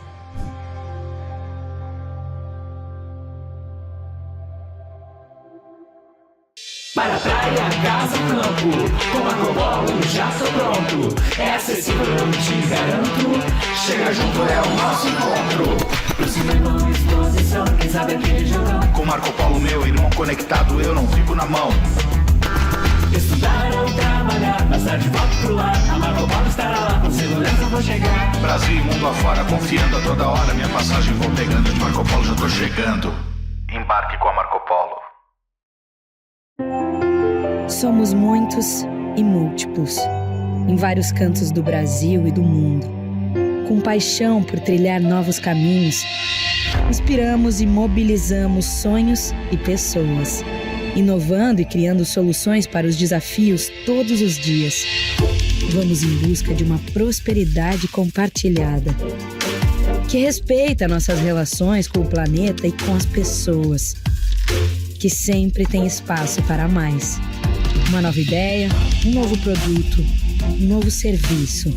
Para a praia, casa, campo, com Marcopolo já tô pronto. É acessível, eu te garanto. Chega junto, é o nosso encontro. Pro cinema, exposição, quem sabe aquele jogão. Com Marcopolo, meu irmão conectado, eu não fico na mão. Estudar ou trabalhar, passar de volta pro ar. A Marcopolo estará lá, com segurança vou chegar. Brasil e mundo afora, confiando a toda hora. Minha passagem vou pegando, de Marcopolo já tô chegando. Embarque com a Marcopolo. Somos muitos e múltiplos, em vários cantos do Brasil e do mundo. Com paixão por trilhar novos caminhos, inspiramos e mobilizamos sonhos e pessoas, inovando e criando soluções para os desafios todos os dias. Vamos em busca de uma prosperidade compartilhada, que respeita nossas relações com o planeta e com as pessoas, que sempre tem espaço para mais. Uma nova ideia, um novo produto, um novo serviço,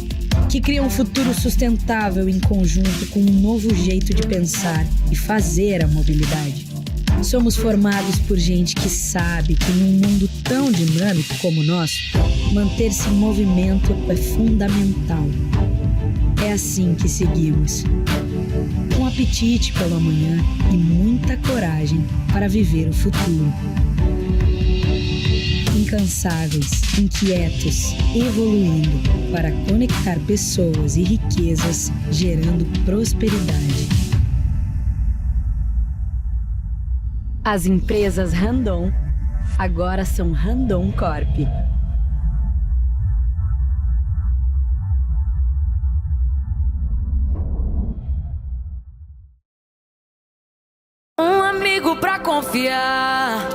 que cria um futuro sustentável em conjunto com um novo jeito de pensar e fazer a mobilidade. Somos formados por gente que sabe que num mundo tão dinâmico como o nosso, manter-se em movimento é fundamental. É assim que seguimos, com apetite pelo amanhã e muita coragem para viver o futuro. Em incansáveis, inquietos, evoluindo para conectar pessoas e riquezas, gerando prosperidade. As empresas Randon agora são Randon Corp. Um amigo pra confiar,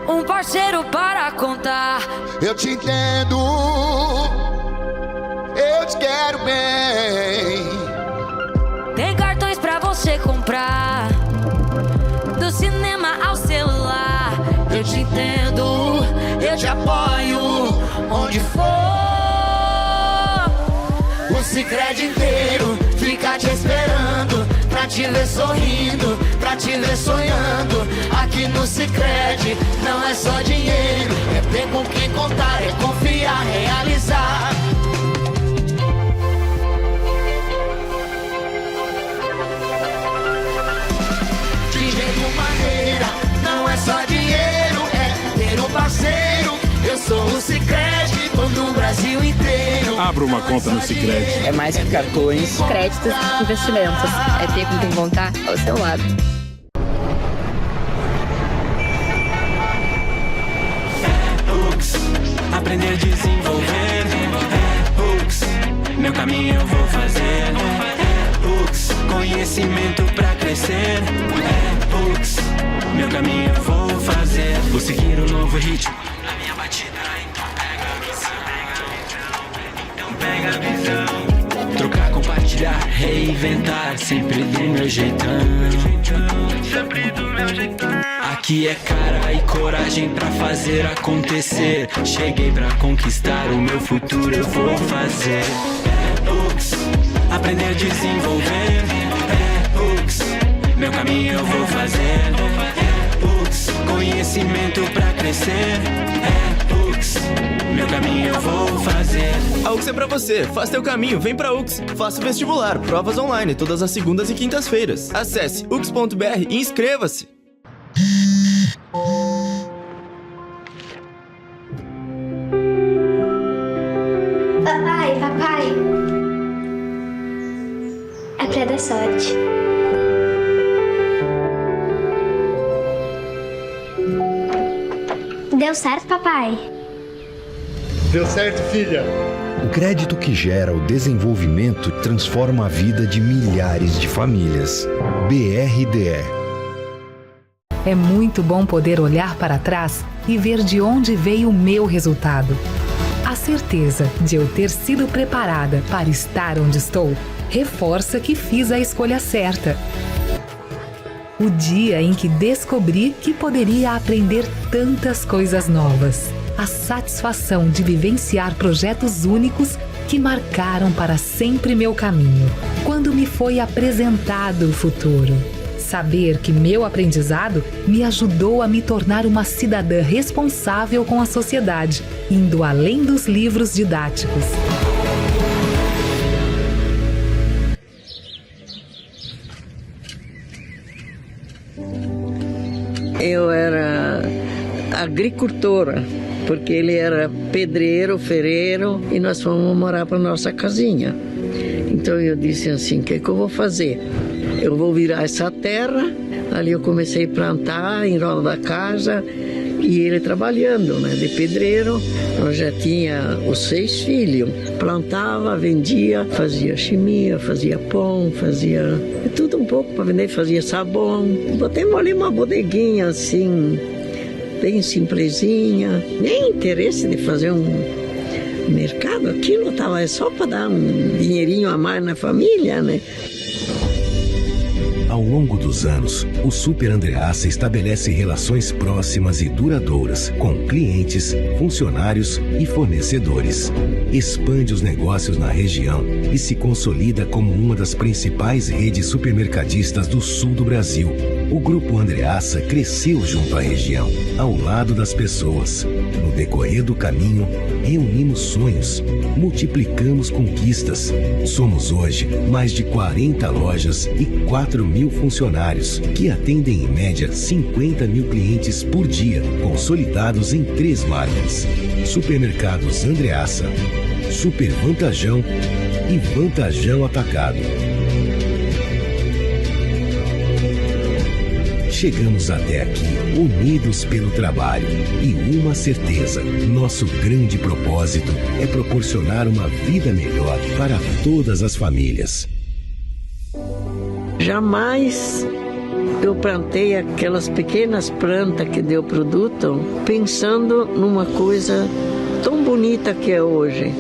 um parceiro para contar. Eu te entendo, eu te quero bem. Tem cartões pra você comprar, do cinema ao celular. Eu te entendo, eu te apoio, onde for. O Sicredi inteiro fica te esperando, pra te ver sorrindo, pra te ver sonhando. Aqui no Sicredi não é só dinheiro, é ter com quem contar, é confiar, realizar. De jeito maneira, não é só dinheiro, é ter um parceiro. Eu sou o Sicredi, todo o Brasil inteiro. Abra uma conta no Sicredi. É mais que cartões, créditos, investimentos. É ter com quem contar ao seu lado. Aprender a desenvolver. Hooks, meu caminho eu vou fazer. Hooks, conhecimento pra crescer. Hooks, meu caminho eu vou fazer. Vou seguir um novo ritmo na minha batida, então pega a visão. Trocar, compartilhar, reinventar, sempre do meu jeitão. Sempre do meu jeitão. Aqui é cara e coragem pra fazer acontecer. Cheguei pra conquistar o meu futuro, eu vou fazer. Hooks, aprender a desenvolver. Hooks, meu caminho eu vou fazer. Hooks, conhecimento pra crescer. Hooks, meu caminho eu vou fazer. A UX é pra você, faz teu caminho, vem pra UX. Faça o vestibular, provas online, todas as segundas e quintas-feiras. Acesse ux.br e inscreva-se. Papai, é pra dar sorte. Deu certo, papai? Deu certo, filha. O crédito que gera o desenvolvimento transforma a vida de milhares de famílias. BRDE. É muito bom poder olhar para trás e ver de onde veio o meu resultado. A certeza de eu ter sido preparada para estar onde estou reforça que fiz a escolha certa. O dia em que descobri que poderia aprender tantas coisas novas. A satisfação de vivenciar projetos únicos que marcaram para sempre meu caminho. Quando me foi apresentado o futuro. Saber que meu aprendizado me ajudou a me tornar uma cidadã responsável com a sociedade, indo além dos livros didáticos. Eu era agricultora, porque ele era pedreiro, ferreiro, e nós fomos morar para nossa casinha. Então eu disse assim, o que eu vou fazer? Eu vou virar essa terra. Ali eu comecei a plantar em volta da casa e ele trabalhando, né, de pedreiro. Eu já tinha os 6 filhos. Plantava, vendia, fazia chimia, fazia pão, fazia tudo um pouco para vender, fazia sabão. Botemos ali uma bodeguinha assim, bem simplesinha. Nem interesse de fazer um mercado, aquilo estava só para dar um dinheirinho a mais na família, né? Ao longo dos anos, o Super Andreassa estabelece relações próximas e duradouras com clientes, funcionários e fornecedores. Expande os negócios na região e se consolida como uma das principais redes supermercadistas do sul do Brasil. O Grupo Andreassa cresceu junto à região, ao lado das pessoas. No decorrer do caminho, reunimos sonhos, multiplicamos conquistas. Somos hoje mais de 40 lojas e 4 mil funcionários, que atendem em média 50 mil clientes por dia, consolidados em 3 marcas: Supermercados Andreassa, Super Vantajão e Vantajão Atacado. Chegamos até aqui unidos pelo trabalho e uma certeza: nosso grande propósito é proporcionar uma vida melhor para todas as famílias. Jamais eu plantei aquelas pequenas plantas que deu produto pensando numa coisa tão bonita que é hoje.